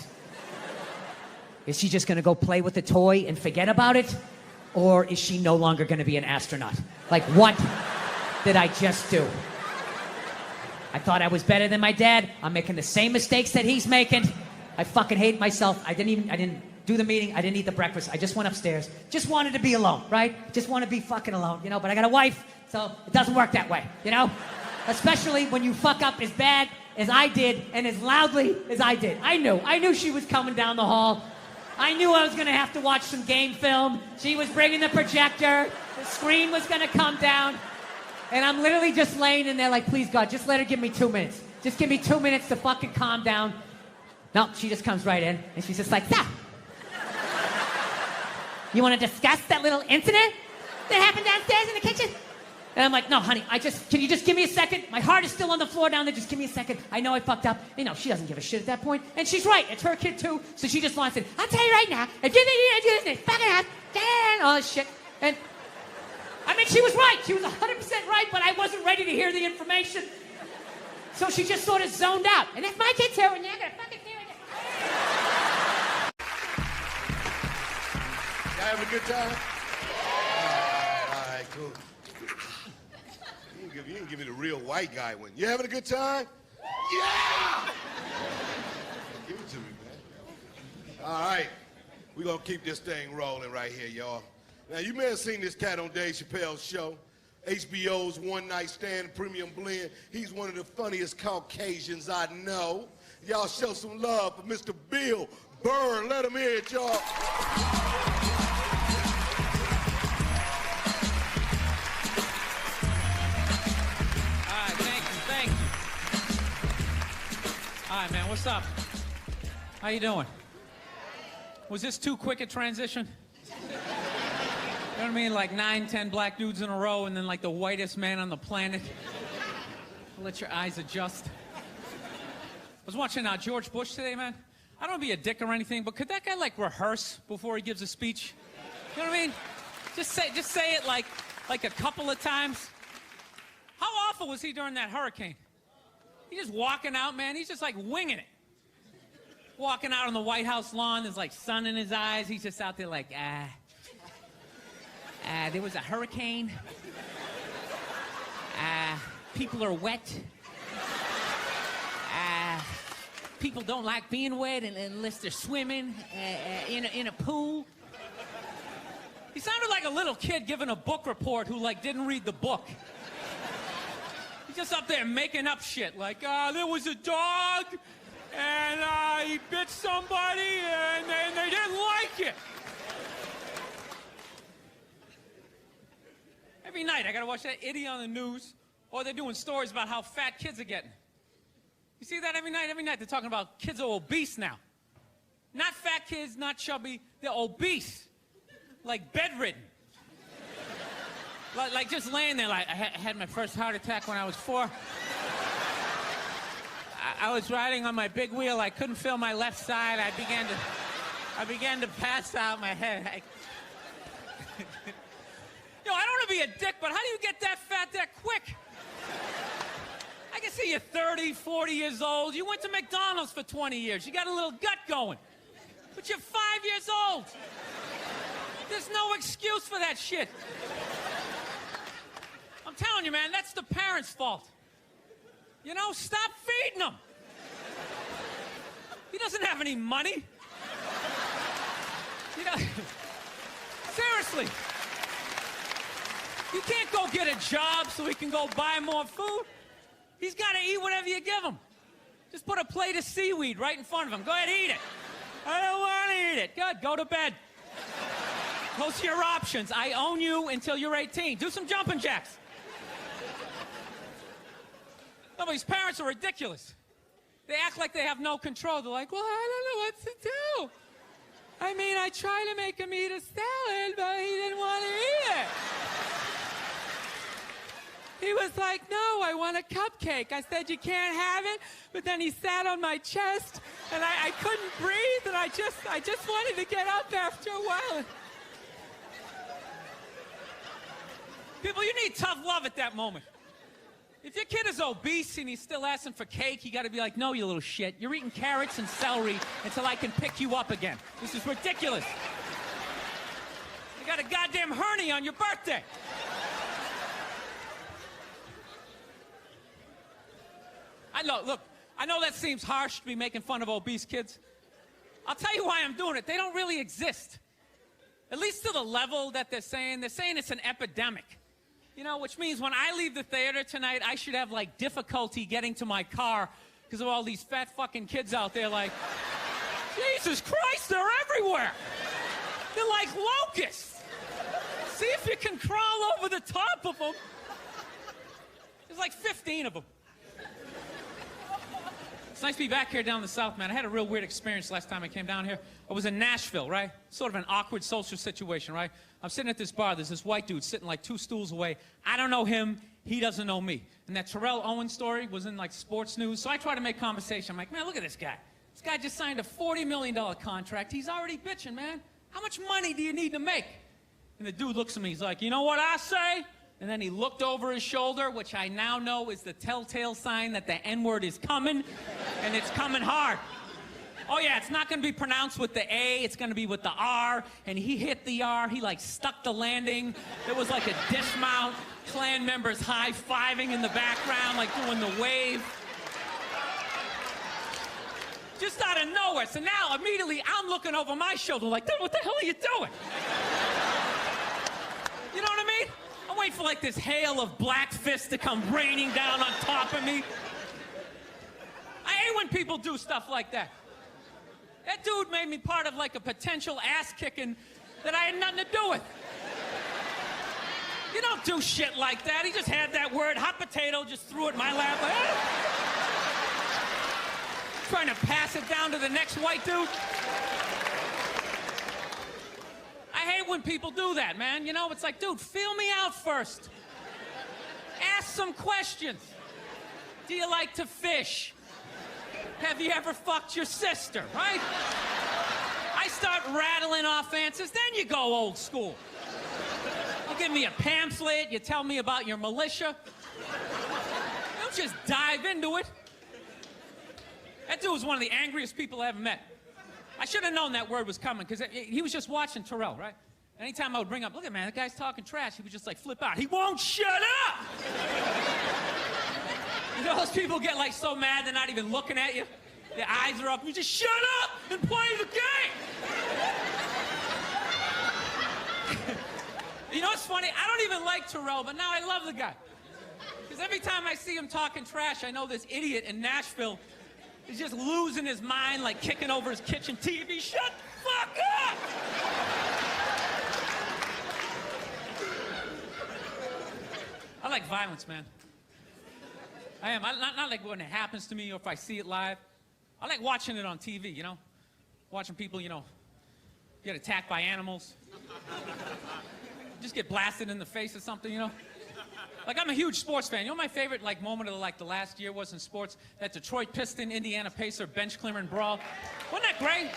Is she just gonna go play with the toy and forget about it? Or is she no longer gonna be an astronaut? Like, what did I just do? I thought I was better than my dad. I'm making the same mistakes that he's making. I fucking hate myself. I didn't do the meeting. I didn't eat the breakfast. I just went upstairs. Just wanted to be alone, right? Just want to be fucking alone, you know? But I got a wife, so it doesn't work that way, you know? Especially when you fuck up as bad as I did and as loudly as I did. I knew she was coming down the hall. I knew I was going to have to watch some game film. She was bringing the projector. The screen was going to come down. And I'm literally just laying in there like, please, God, just let her give me 2 minutes. Just give me 2 minutes to fucking calm down. No, she just comes right in, and she's just like, so, you want to discuss that little incident that happened downstairs in the kitchen? And I'm like, no, honey, can you just give me a second? My heart is still on the floor down there. Just give me a second. I know I fucked up. You know, she doesn't give a shit at that point. And she's right. It's her kid, too. So she just wants it. I'll tell you right now, if you think you're going to do this, it's fucking up, and all this shit. And, I mean, she was right. She was 100% right, but I wasn't ready to hear the information. So she just sort of zoned out. And that's my kid, too, and you're going to fucking do it. Y'all having a good time? All right, cool. You didn't give me the real white guy one. You having a good time? Yeah! Give it to me, man. All right. We're going to keep this thing rolling right here, y'all. Now, you may have seen this cat on Dave Chappelle's show. HBO's One Night Stand Premium Blend. He's one of the funniest Caucasians I know. Y'all show some love for Mr. Bill Burr. Let him hear it, y'all. All right, man, what's up? How you doing? Was this too quick a transition? You know what I mean? Like 9, 10 black dudes in a row and then like the whitest man on the planet. Let your eyes adjust. I was watching George Bush today, man. I don't want to be a dick or anything, but could that guy like rehearse before he gives a speech? You know what I mean? Just say it like a couple of times. How awful was he during that hurricane? He's just walking out, man. He's just like winging it. Walking out on the White House lawn. There's like sun in his eyes. He's just out there like, there was a hurricane. People are wet. people don't like being wet unless they're swimming in a pool. He sounded like a little kid giving a book report who, like, didn't read the book. He's just up there making up shit, like, there was a dog, and he bit somebody, and they didn't like it. Every night, I gotta watch that idiot on the news, or they're doing stories about how fat kids are getting. You see that every night? Every night they're talking about kids are obese now. Not fat kids, not chubby, they're obese. Like bedridden. Like just laying there like, I had my first heart attack when I was 4. I was riding on my big wheel, I couldn't feel my left side, I began to pass out, my head. Yo, I don't want to be a dick, but how do you get that fat that quick? I can see you're 30, 40 years old. You went to McDonald's for 20 years. You got a little gut going. But you're 5 years old. There's no excuse for that shit. I'm telling you, man, that's the parents' fault. You know, stop feeding him. He doesn't have any money. You know, seriously. You can't go get a job so he can go buy more food. He's got to eat whatever you give him. Just put a plate of seaweed right in front of him. Go ahead, eat it. I don't want to eat it. Good, go to bed. Those are your options. I own you until you're 18. Do some jumping jacks. No, but these parents are ridiculous. They act like they have no control. They're like, well, I don't know what to do. I mean, I tried to make him eat a salad, but he didn't want to eat it. He was like, no, I want a cupcake. I said, you can't have it. But then he sat on my chest, and I couldn't breathe, and I just wanted to get up after a while. People, you need tough love at that moment. If your kid is obese and he's still asking for cake, you got to be like, no, you little shit. You're eating carrots and celery until I can pick you up again. This is ridiculous. You got a goddamn hernia on your birthday. Look, I know that seems harsh to be making fun of obese kids. I'll tell you why I'm doing it. They don't really exist. At least to the level that they're saying. They're saying it's an epidemic. You know, which means when I leave the theater tonight, I should have, like, difficulty getting to my car because of all these fat fucking kids out there like, Jesus Christ, they're everywhere. They're like locusts. See if you can crawl over the top of them. There's like 15 of them. It's nice to be back here down in the South, man. I had a real weird experience last time I came down here. I was in Nashville, right? Sort of an awkward social situation, right? I'm sitting at this bar. There's this white dude sitting like 2 stools away. I don't know him. He doesn't know me. And that Terrell Owens story was in like sports news. So I try to make conversation. I'm like, man, look at this guy. This guy just signed a $40 million contract. He's already bitching, man. How much money do you need to make? And the dude looks at me. He's like, you know what I say? And then he looked over his shoulder, which I now know is the telltale sign that the N-word is coming, and it's coming hard. Oh, yeah, it's not going to be pronounced with the A. It's going to be with the R. And he hit the R. He, like, stuck the landing. There was, like, a dismount. Klan members high-fiving in the background, like doing the wave. Just out of nowhere. So now, immediately, I'm looking over my shoulder like, dude, what the hell are you doing? You know what I mean? I'm waiting for, like, this hail of black fists to come raining down on top of me. I hate when people do stuff like that. That dude made me part of, like, a potential ass-kicking that I had nothing to do with. You don't do shit like that. He just had that word, hot potato, just threw it in my lap. Like, trying to pass it down to the next white dude. I hate when people do that, man. You know, it's like, dude, feel me out first. Ask some questions. Do you like to fish? Have you ever fucked your sister, right? I start rattling off answers, then you go old school. You give me a pamphlet, you tell me about your militia. Don't just dive into it. That dude was one of the angriest people I ever met. I should have known that word was coming, because he was just watching Terrell, right? Anytime I would bring up, look at man, that guy's talking trash, he would just like flip out. He won't shut up! You know those people get like so mad they're not even looking at you? Their eyes are up. You just shut up and play the game. You know what's funny? I don't even like Terrell, but now I love the guy. Because every time I see him talking trash, I know this idiot in Nashville is just losing his mind, like kicking over his kitchen TV. Shut the fuck up! I like violence, man. I am. Not like when it happens to me or if I see it live. I like watching it on TV, you know? Watching people, you know, get attacked by animals. Just get blasted in the face or something, you know? Like, I'm a huge sports fan. You know my favorite, like, moment of, like, the last year was in sports? That Detroit Piston, Indiana Pacer bench clearing brawl. Wasn't that great?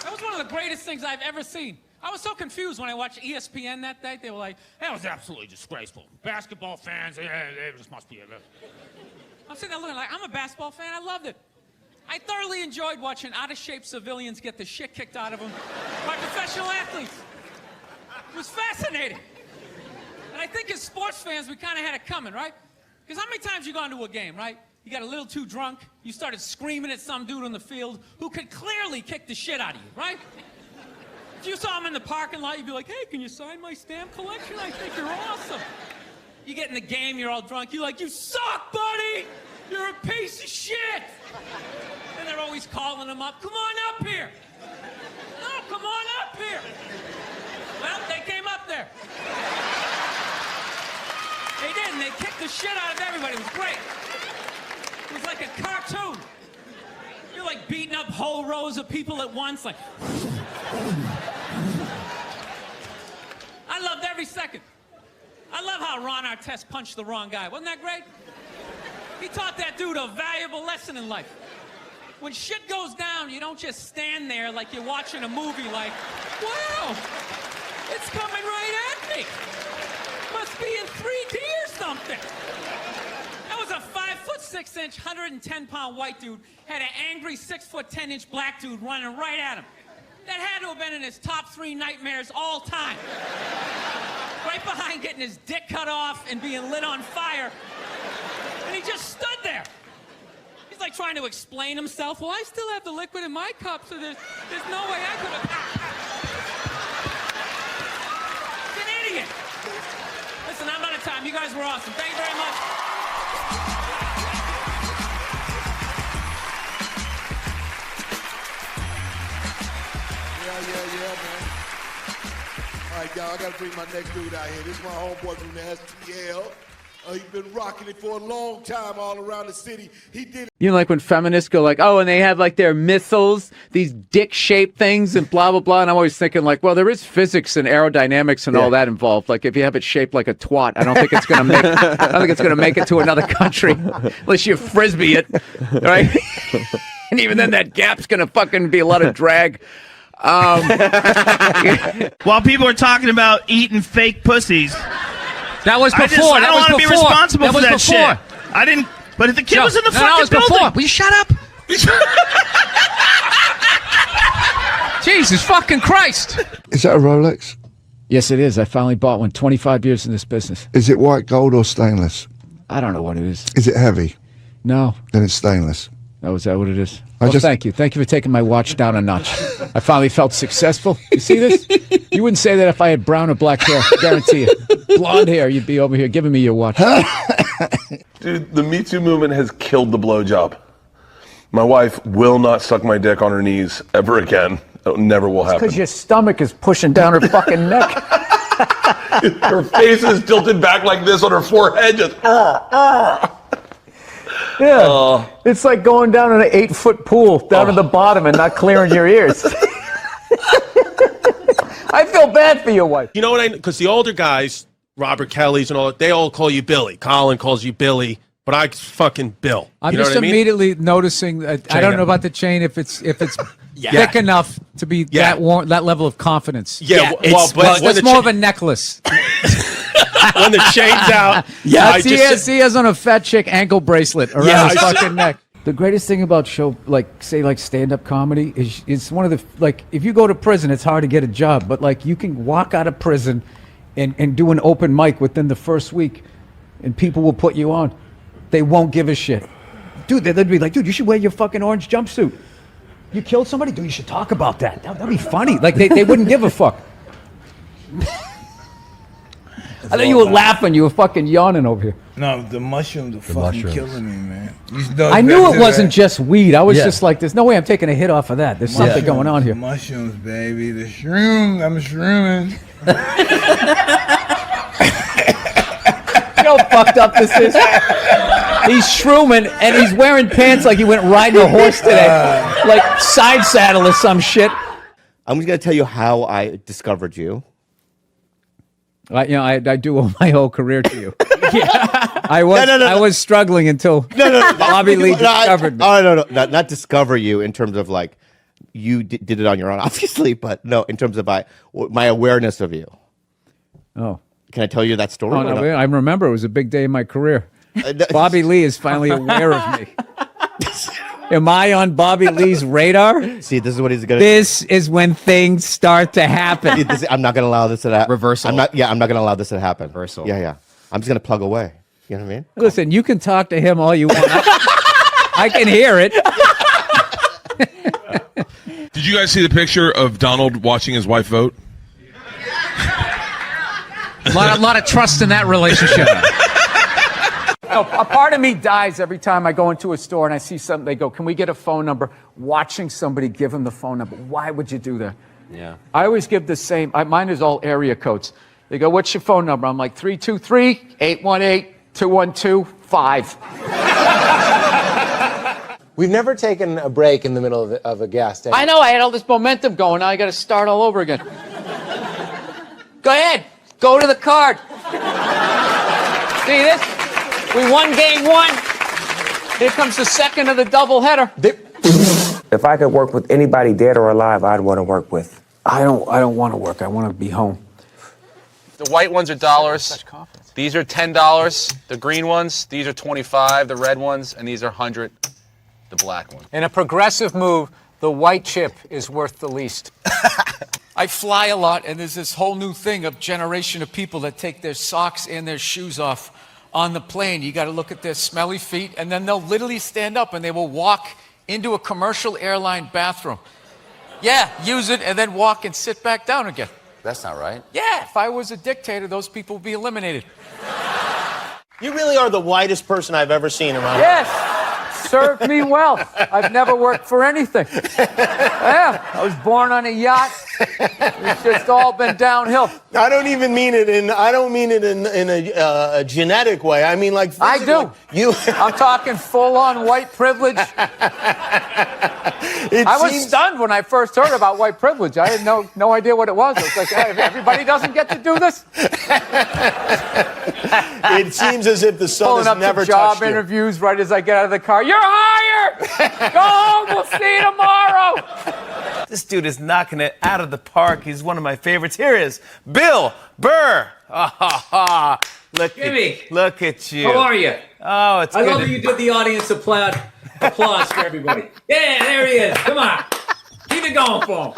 That was one of the greatest things I've ever seen. I was so confused when I watched ESPN that day. They were like, that was absolutely disgraceful. Basketball fans, they just must be a... I'm sitting there looking like, I'm a basketball fan. I loved it. I thoroughly enjoyed watching out-of-shape civilians get the shit kicked out of them by professional athletes. It was fascinating. And I think as sports fans, we kind of had it coming, right? Because how many times you gone to a game, right? You got a little too drunk. You started screaming at some dude on the field who could clearly kick the shit out of you, right? If you saw him in the parking lot, you'd be like, hey, can you sign my stamp collection? I think you're awesome. You get in the game, you're all drunk. You're like, you suck, buddy. You're a piece of shit. And they're always calling him up. Come on up here. No, come on up here. Well, they came up there. They did, and they kicked the shit out of everybody. It was great. It was like a cartoon. You're like beating up whole rows of people at once, like... I loved every second. I love how Ron Artest punched the wrong guy. Wasn't that great? He taught that dude a valuable lesson in life. When shit goes down, you don't just stand there like you're watching a movie like, wow, it's coming right at me. Must be in 3D or something. That was a 5'6", 110-pound white dude, had an angry 6'10" black dude running right at him. That had to have been in his top 3 nightmares all time. Right behind getting his dick cut off and being lit on fire. And he just stood there. He's like trying to explain himself. Well, I still have the liquid in my cup, so there's no way I could have... He's an idiot. Listen, I'm out of time. You guys were awesome. Thank you very much. Yeah, man. All right, y'all, I gotta bring my next dude out here. This is my homeboy from the STL. He's been rocking it for a long time all around the city. He did it. You know, like when feminists go like, oh, and they have like their missiles, these dick-shaped things and blah, blah, blah. And I'm always thinking like, well, there is physics and aerodynamics and all that involved. Like if you have it shaped like a twat, I don't think it's going to make it to another country unless you frisbee it, right? And even then that gap's going to fucking be a lot of drag. While people are talking about eating fake pussies. That was before. I don't want to be responsible for that shit. I didn't. But if the kid was in the fucking building. Before. Will you shut up? Jesus fucking Christ. Is that a Rolex? Yes, it is. I finally bought one. 25 years in this business. Is it white gold or stainless? I don't know what it is. Is it heavy? No. Then it's stainless. Oh, is that what it is? Well, thank you. Thank you for taking my watch down a notch. I finally felt successful. You see this? You wouldn't say that if I had brown or black hair. Guarantee you. Blonde hair, you'd be over here giving me your watch. Dude, the Me Too movement has killed the blowjob. My wife will not suck my dick on her knees ever again. It never will happen. Because your stomach is pushing down her fucking neck. Her face is tilted back like this on her forehead, just Yeah, it's like going down in an 8-foot pool down to the bottom and not clearing your ears. I feel bad for your wife. You know what because the older guys, Robert Kelly's and all that, they all call you Billy. Colin calls you Billy, but I fucking Bill. I'm you know just what immediately noticing. I don't know about the chain if it's thick enough to be that level of confidence. Yeah, it's more of a necklace. When the chain's out, he has on a fat chick ankle bracelet around his fucking neck. The greatest thing about say stand-up comedy is it's one of the, like, if you go to prison, it's hard to get a job, but like you can walk out of prison and do an open mic within the first week and people will put you on. They won't give a shit. dude, they'd be like, dude, you should wear your fucking orange jumpsuit. You killed somebody? Dude, you should talk about that. That'd be funny. Like, they wouldn't give a fuck. I thought you were laughing. You were fucking yawning over here. No, the mushrooms are fucking killing me, man. I knew it wasn't just weed. I was just like, there's no way I'm taking a hit off of that. There's something going on here. Mushrooms, baby. The shrooms. I'm shrooming. You know how fucked up this is? He's shrooming, and he's wearing pants like he went riding a horse today. Like side saddle or some shit. I'm just going to tell you how I discovered you. I do owe my whole career to you. I was struggling until Bobby Lee discovered me. Oh, no, not discover you in terms of like you did it on your own, obviously, but no, in terms of my awareness of you. Oh. Can I tell you that story? Oh, no, I remember. It was a big day in my career. Bobby Lee is finally aware of me. Am I on Bobby Lee's radar? See, this is what he's going to... This is when things start to happen. I'm not going to allow this to happen. Reversal. I'm not going to allow this to happen. Reversal. Yeah. I'm just going to plug away. You know what I mean? Listen, you can talk to him all you want. I can hear it. Did you guys see the picture of Donald watching his wife vote? A lot of trust in that relationship. No, a part of me dies every time I go into a store and I see something. They go, can we get a phone number? Watching somebody give them the phone number. Why would you do that? Yeah. I always give the same. Mine is all area codes. They go, what's your phone number? I'm like, 323-818-2125. We've never taken a break in the middle of a gas station. I know. I had all this momentum going. Now I got to start all over again. Go ahead. Go to the card. See this? We won game one. Here comes the second of the doubleheader. If I could work with anybody dead or alive, I'd want to work with. I don't want to work. I want to be home. The white ones are dollars. These are $10. The green ones, these are 25. The red ones, and these are 100. The black one. In a progressive move, the white chip is worth the least. I fly a lot, and there's this whole new thing of generation of people that take their socks and their shoes off on the plane. You got to look at their smelly feet, and then they'll literally stand up and they will walk into a commercial airline bathroom. Yeah, use it and then walk and sit back down again. That's not right. Yeah, if I was a dictator, those people would be eliminated. You really are the whitest person I've ever seen in my life. Yes, served me well. I've never worked for anything. Yeah, I was born on a yacht. It's just all been downhill. I don't even mean it in. I don't mean it in a genetic way. I mean like I do. I'm talking full-on white privilege. I was stunned when I first heard about white privilege. I had no idea what it was. I was like, hey, everybody doesn't get to do this. It seems as if the sun Pulling has up never to job touched you. interviews right as I get out of the car. You're hired. Go home. We'll see you tomorrow. This dude is knocking it out of the park. He's one of my favorites. Here is Bill Burr. Look at you. How are you? Oh, it's good. I love that you did the audience applause for everybody. Yeah, there he is. Come on. Keep it going for him.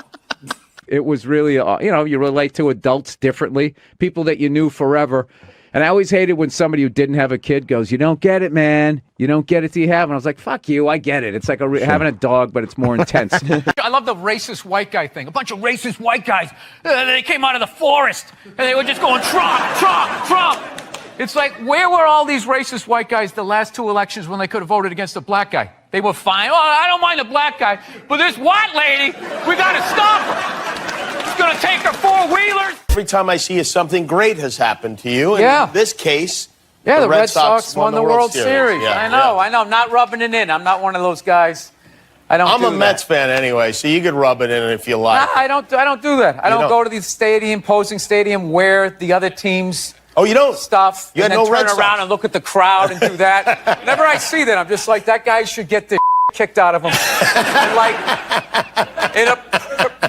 It was really, you relate to adults differently, people that you knew forever. And I always hated when somebody who didn't have a kid goes, you don't get it, man. You don't get it till you have it. And I was like, fuck you, I get it. It's like having a dog, but it's more intense. I love the racist white guy thing. A bunch of racist white guys. They came out of the forest, and they were just going, Trump, Trump, Trump. It's like, where were all these racist white guys the last two elections when they could have voted against a black guy? They were fine. Oh, I don't mind the black guy, but this white lady, we got to stop her. She's going to take her four-wheelers. Every time I see you, something great has happened to you. Yeah. In this case, yeah, the Red Sox won the World Series. Yeah, I know. I'm not rubbing it in. I'm not one of those guys. I'm a Mets fan anyway, so you could rub it in if you like. Nah, I don't do that. I don't go to the stadium, posing stadium, wear the other team's stuff, You and had then no Red turn Sox. around and look at the crowd and do that. Whenever I see that, I'm just like, that guy should get the kicked out of him. And like, in a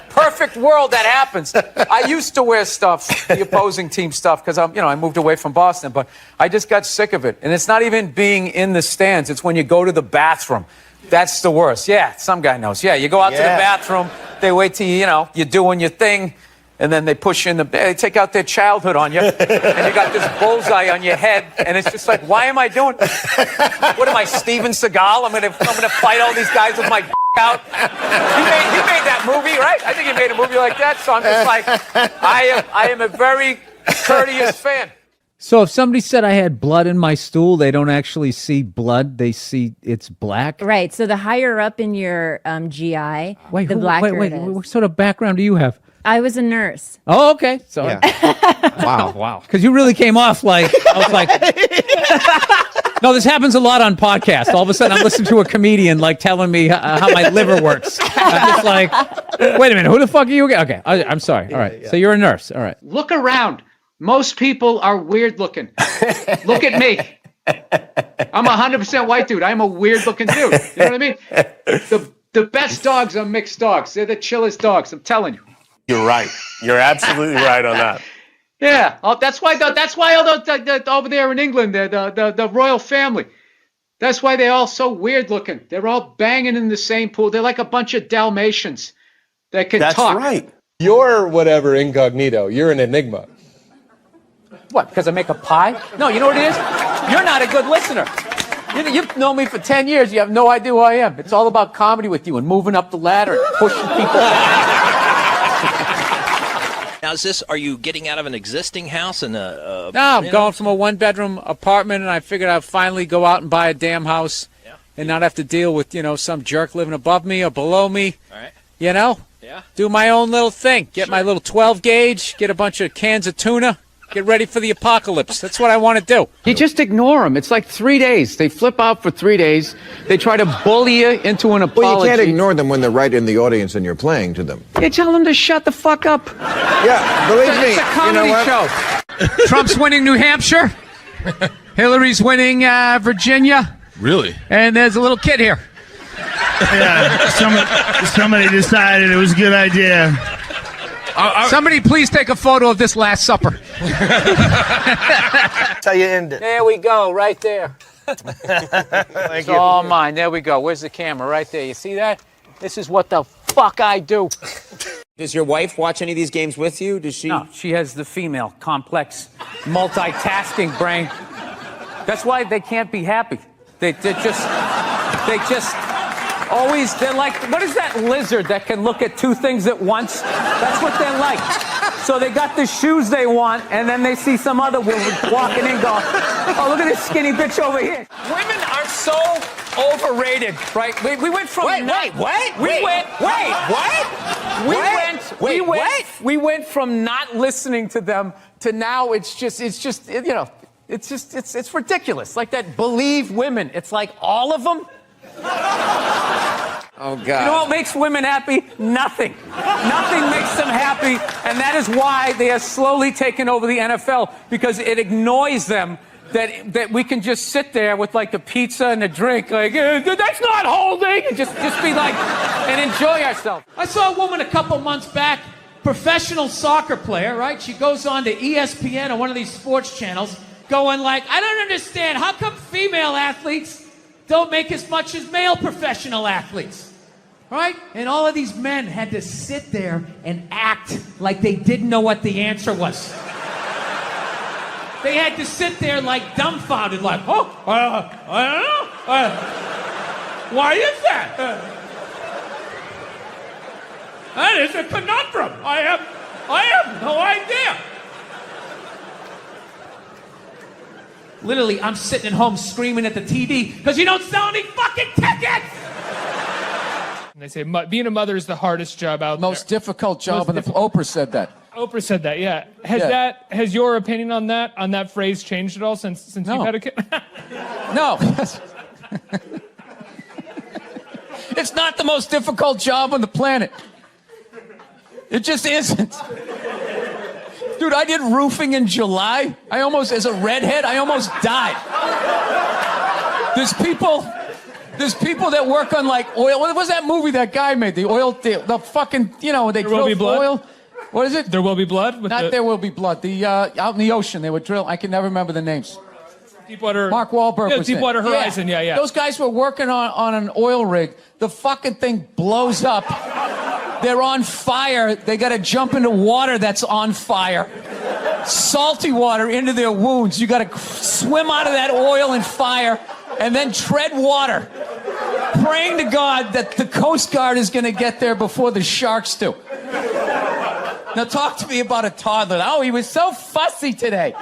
perfect world, that happens. I used to wear stuff, the opposing team stuff, because I moved away from Boston, but I just got sick of it. And it's not even being in the stands. It's when you go to the bathroom. That's the worst. Yeah, some guy knows. Yeah, you go out to the bathroom. They wait till you're doing your thing. and then they push you in they take out their childhood on you, and you got this bullseye on your head, and it's just like, why am I doing? What am I, Steven Seagal? I'm gonna fight all these guys with my out. He made that movie, right? I think he made a movie like that. So I'm just like, I am a very courteous fan. So if somebody said I had blood in my stool, they don't actually see blood; they see it's black. Right. So the higher up in your GI, the blacker it is. What sort of background do you have? I was a nurse. Oh, okay. So wow. Because you really came off like I was like. No, this happens a lot on podcasts. All of a sudden, I'm listening to a comedian like telling me how my liver works. I'm just like, wait a minute, who the fuck are you? Okay, I'm sorry. All right, so you're a nurse. All right. Look around. Most people are weird looking. Look at me. I'm 100% white dude. I'm a weird looking dude. You know what I mean? The best dogs are mixed dogs. They're the chillest dogs. I'm telling you. You're right. You're absolutely right on that. Yeah, that's why over there in England, the royal family. That's why they're all so weird looking. They're all banging in the same pool. They're like a bunch of Dalmatians that can talk. That's right. You're whatever incognito. You're an enigma. What, because I make a pie? No, you know what it is? You're not a good listener. You've known me for 10 years. You have no idea who I am. It's all about comedy with you and moving up the ladder and pushing people down. Now, are you getting out of an existing house and No, I'm going from a one-bedroom apartment, and I figured I'd finally go out and buy a damn house and not have to deal with, some jerk living above me or below me. All right. Yeah. Do my own little thing. Get my little 12 gauge, get a bunch of cans of tuna. Get ready for the apocalypse. That's what I want to do. You just ignore them. It's like 3 days. They flip out for 3 days. They try to bully you into an apology. Well, you can't ignore them when they're right in the audience and you're playing to them. You tell them to shut the fuck up. Yeah, believe me. It's a comedy show. Trump's winning New Hampshire. Hillary's winning Virginia. Really? And there's a little kid here. Yeah, somebody decided it was a good idea. Somebody please take a photo of this Last Supper. That's how you end it. There we go, right there. Thank It's all mine. There we go. Where's the camera? Right there. You see that? This is what the fuck I do. Does your wife watch any of these games with you? Does she? No, she has the female, complex, multitasking brain. That's why they can't be happy. They just always, they're like, what is that lizard that can look at two things at once? That's what they're like. So they got the shoes they want, and then they see some other woman walking in going, oh, look at this skinny bitch over here. Women are so overrated, right? We went from... We went from not listening to them to now it's ridiculous. Like that believe women. It's like all of them. Oh, God. You know what makes women happy? Nothing. Nothing makes them happy, and that is why they are slowly taking over the NFL, because it annoys them that we can just sit there with like a pizza and a drink, like, that's not holding, and just be like, and enjoy ourselves. I saw a woman a couple months back, professional soccer player, right? She goes on to ESPN or one of these sports channels, going like, I don't understand, how come female athletes don't make as much as male professional athletes, right? And all of these men had to sit there and act like they didn't know what the answer was. They had to sit there like dumbfounded, like, I don't know. Why is that? That is a conundrum. I have no idea. Literally, I'm sitting at home screaming at the TV because you don't sell any fucking tickets! And they say being a mother is the hardest job out there. Most difficult job on the... Oprah said that. Oprah said that, yeah. Has your opinion on that phrase changed at all since you've had a kid? No. It's not the most difficult job on the planet. It just isn't. Dude, I did roofing in July. As a redhead, I almost died. There's people that work on like oil. What was that movie that guy made? The oil, the fucking, they drill oil. What is it? There Will Be Blood? There Will Be Blood. The out in the ocean, they would drill. I can never remember the names. Deepwater. Mark Wahlberg was Deepwater Horizon. Yeah. Those guys were working on an oil rig. The fucking thing blows up. They're on fire. They got to jump into water that's on fire. Salty water into their wounds. You got to swim out of that oil and fire and then tread water, praying to God that the Coast Guard is going to get there before the sharks do. Now talk to me about a toddler. Oh, he was so fussy today.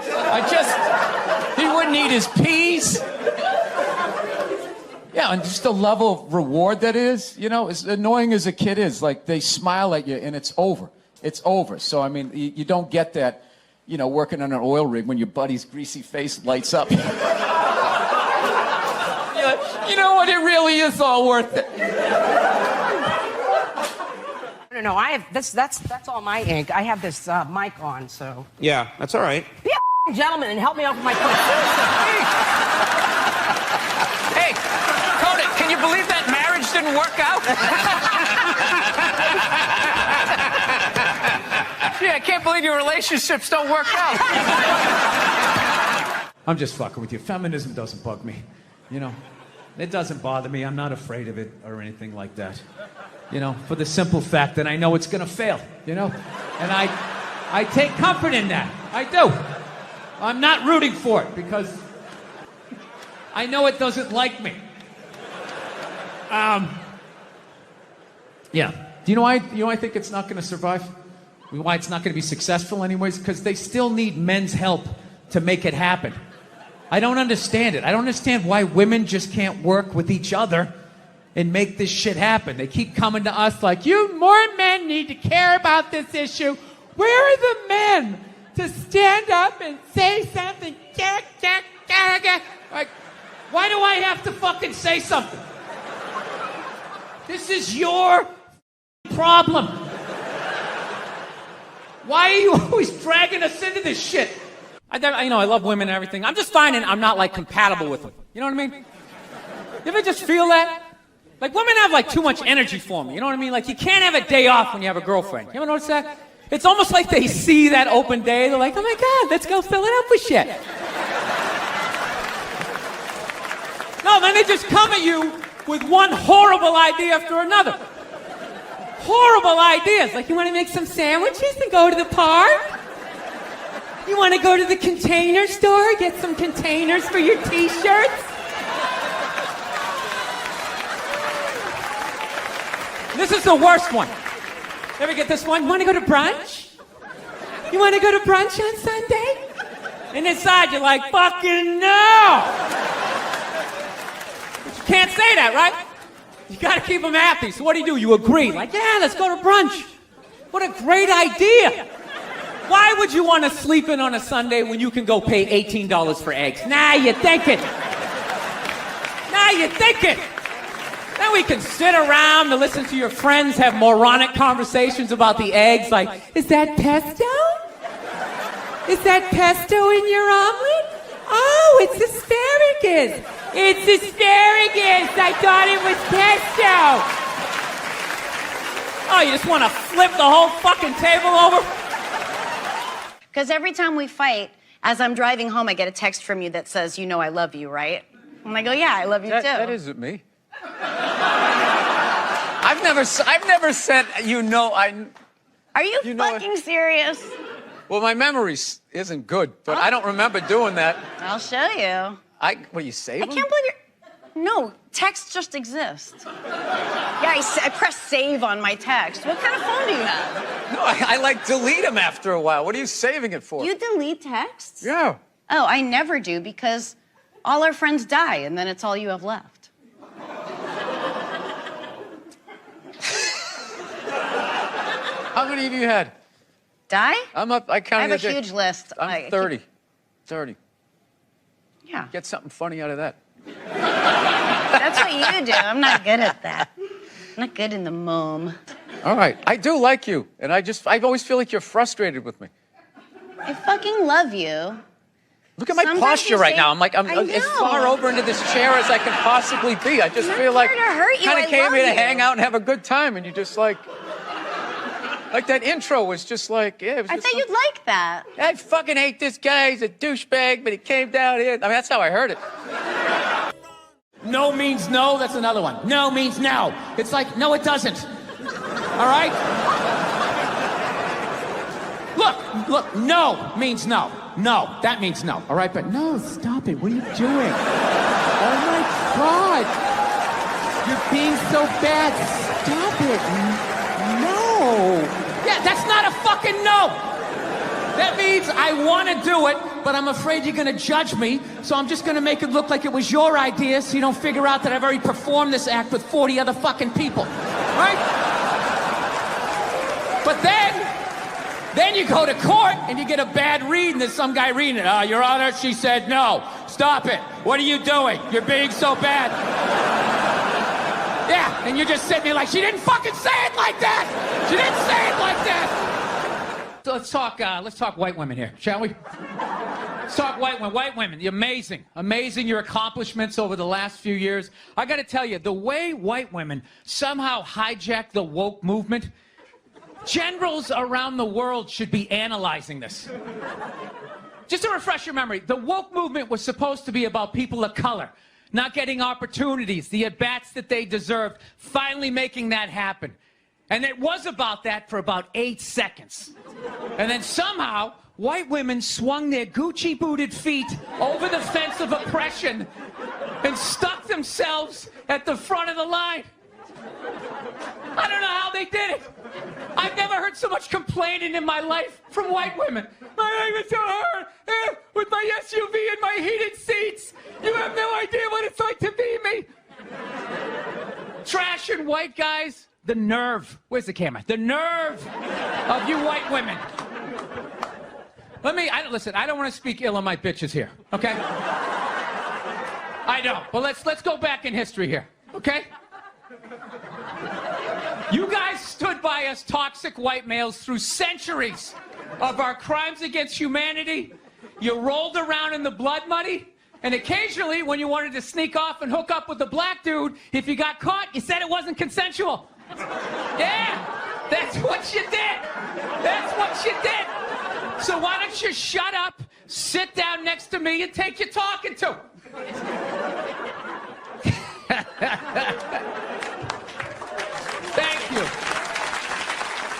He wouldn't eat his peas. Yeah, and just the level of reward that is, you know, as annoying as a kid is, like they smile at you and it's over. It's over. So, I mean, you don't get that, you know, working on an oil rig when your buddy's greasy face lights up. You're like, you know what, it really is all worth it. No, I have that's all my ink. I have this mic on, so. Yeah, that's all right. Be a gentleman and help me out with my quiz. Hey, Coda, can you believe that marriage didn't work out? Yeah, I can't believe your relationships don't work out. I'm just fucking with you. Feminism doesn't bug me, you know. It doesn't bother me. I'm not afraid of it or anything like that. You know, for the simple fact that I know it's going to fail, you know? And I take comfort in that. I do. I'm not rooting for it because I know it doesn't like me. Yeah. Do you know why I think it's not going to survive? Why it's not going to be successful anyways? Because they still need men's help to make it happen. I don't understand it. I don't understand why women just can't work with each other and make this shit happen. They keep coming to us like, more men need to care about this issue. Where are the men to stand up and say something? Like, why do I have to fucking say something? This is your problem. Why are you always dragging us into this shit? I love women and everything. I'm just finding I'm not, like, compatible with them. You know what I mean? You ever just feel that? Like, women have, like, too much energy for me. You know what I mean? Like, you can't have a day off when you have a girlfriend. You ever notice that? It's almost like they see that open day. They're like, oh, my God, let's go fill it up with shit. No, then they just come at you with one horrible idea after another. Horrible ideas. Like, you want to make some sandwiches and go to the park? You want to go to the Container Store, get some containers for your T-shirts? This is the worst one. Ever get this one? You want to go to brunch? You want to go to brunch on Sunday? And inside you're like, fucking no! But you can't say that, right? You got to keep them happy. So what do? You agree. Like, yeah, let's go to brunch. What a great idea. Why would you want to sleep in on a Sunday when you can go pay $18 for eggs? Now you're thinking. Now you're thinking. Then we can sit around and listen to your friends have moronic conversations about the eggs. Like, is that pesto? Is that pesto in your omelet? Oh, it's asparagus. It's asparagus. I thought it was pesto. Oh, you just want to flip the whole fucking table over? Because every time we fight, as I'm driving home, I get a text from you that says, you know I love you, right? And I go, yeah, I love you too. That isn't me. I've never said, you know, Are you fucking serious? Well, my memory isn't good, but I don't remember doing that. I'll show you. What, you save I them? can't believe you're... No, text just exists. Yeah, I press save on my text. What kind of phone do you have? No, I like delete them after a while. What are you saving it for? You delete texts? Yeah. Oh, I never do because all our friends die and then it's all you have left. How many of you had? Die? I counted. I have a huge list. I'm 30. 30. Yeah. Get something funny out of that. That's what you do. I'm not good at that. I'm not good in the moment. All right. I do like you, and I always feel like you're frustrated with me. I fucking love you. Look at my posture right now. I'm as far over into this chair as I can possibly be. I just feel like kind of came here to hang out and have a good time, and you just like that intro was just like, yeah. It was I just thought you'd like that. I fucking hate this guy. He's a douchebag, but he came down here. I mean, that's how I heard it. No means no, that's another one. No means no. It's like, no, it doesn't. All right? Look, no means no. No, that means no. All right, but no, stop it. What are you doing? Oh my God. You're being so bad. Stop it. No. Yeah, that's not a fucking no. That means I want to do it, but I'm afraid you're going to judge me, so I'm just going to make it look like it was your idea so you don't figure out that I've already performed this act with 40 other fucking people. Right? But then you go to court and you get a bad read and there's some guy reading it. Your Honor, she said no. Stop it. What are you doing? You're being so bad. Yeah, and you're just sitting there like, she didn't fucking say it like that. She didn't say it like that. So let's talk white women here, shall we? Let's talk white women. White women, you're amazing. Amazing your accomplishments over the last few years. I got to tell you, the way white women somehow hijacked the woke movement, generals around the world should be analyzing this. Just to refresh your memory, the woke movement was supposed to be about people of color not getting opportunities, the at-bats that they deserved, finally making that happen. And it was about that for about 8 seconds. And then somehow, white women swung their Gucci-booted feet over the fence of oppression and stuck themselves at the front of the line. I don't know how they did it. I've never heard so much complaining in my life from white women. My life is so hard with my SUV and my heated seats. You have no idea what it's like to be me. Trash and white guys, the nerve. Where's the camera? The nerve of you white women. Listen, I don't want to speak ill of my bitches here, okay? I don't. But let's go back in history here, okay? You guys stood by us toxic white males through centuries of our crimes against humanity. You rolled around in the blood money, and occasionally, when you wanted to sneak off and hook up with a black dude, if you got caught, you said it wasn't consensual. Yeah, that's what you did. That's what you did. So why don't you shut up, sit down next to me, and take your talking to. Thank you.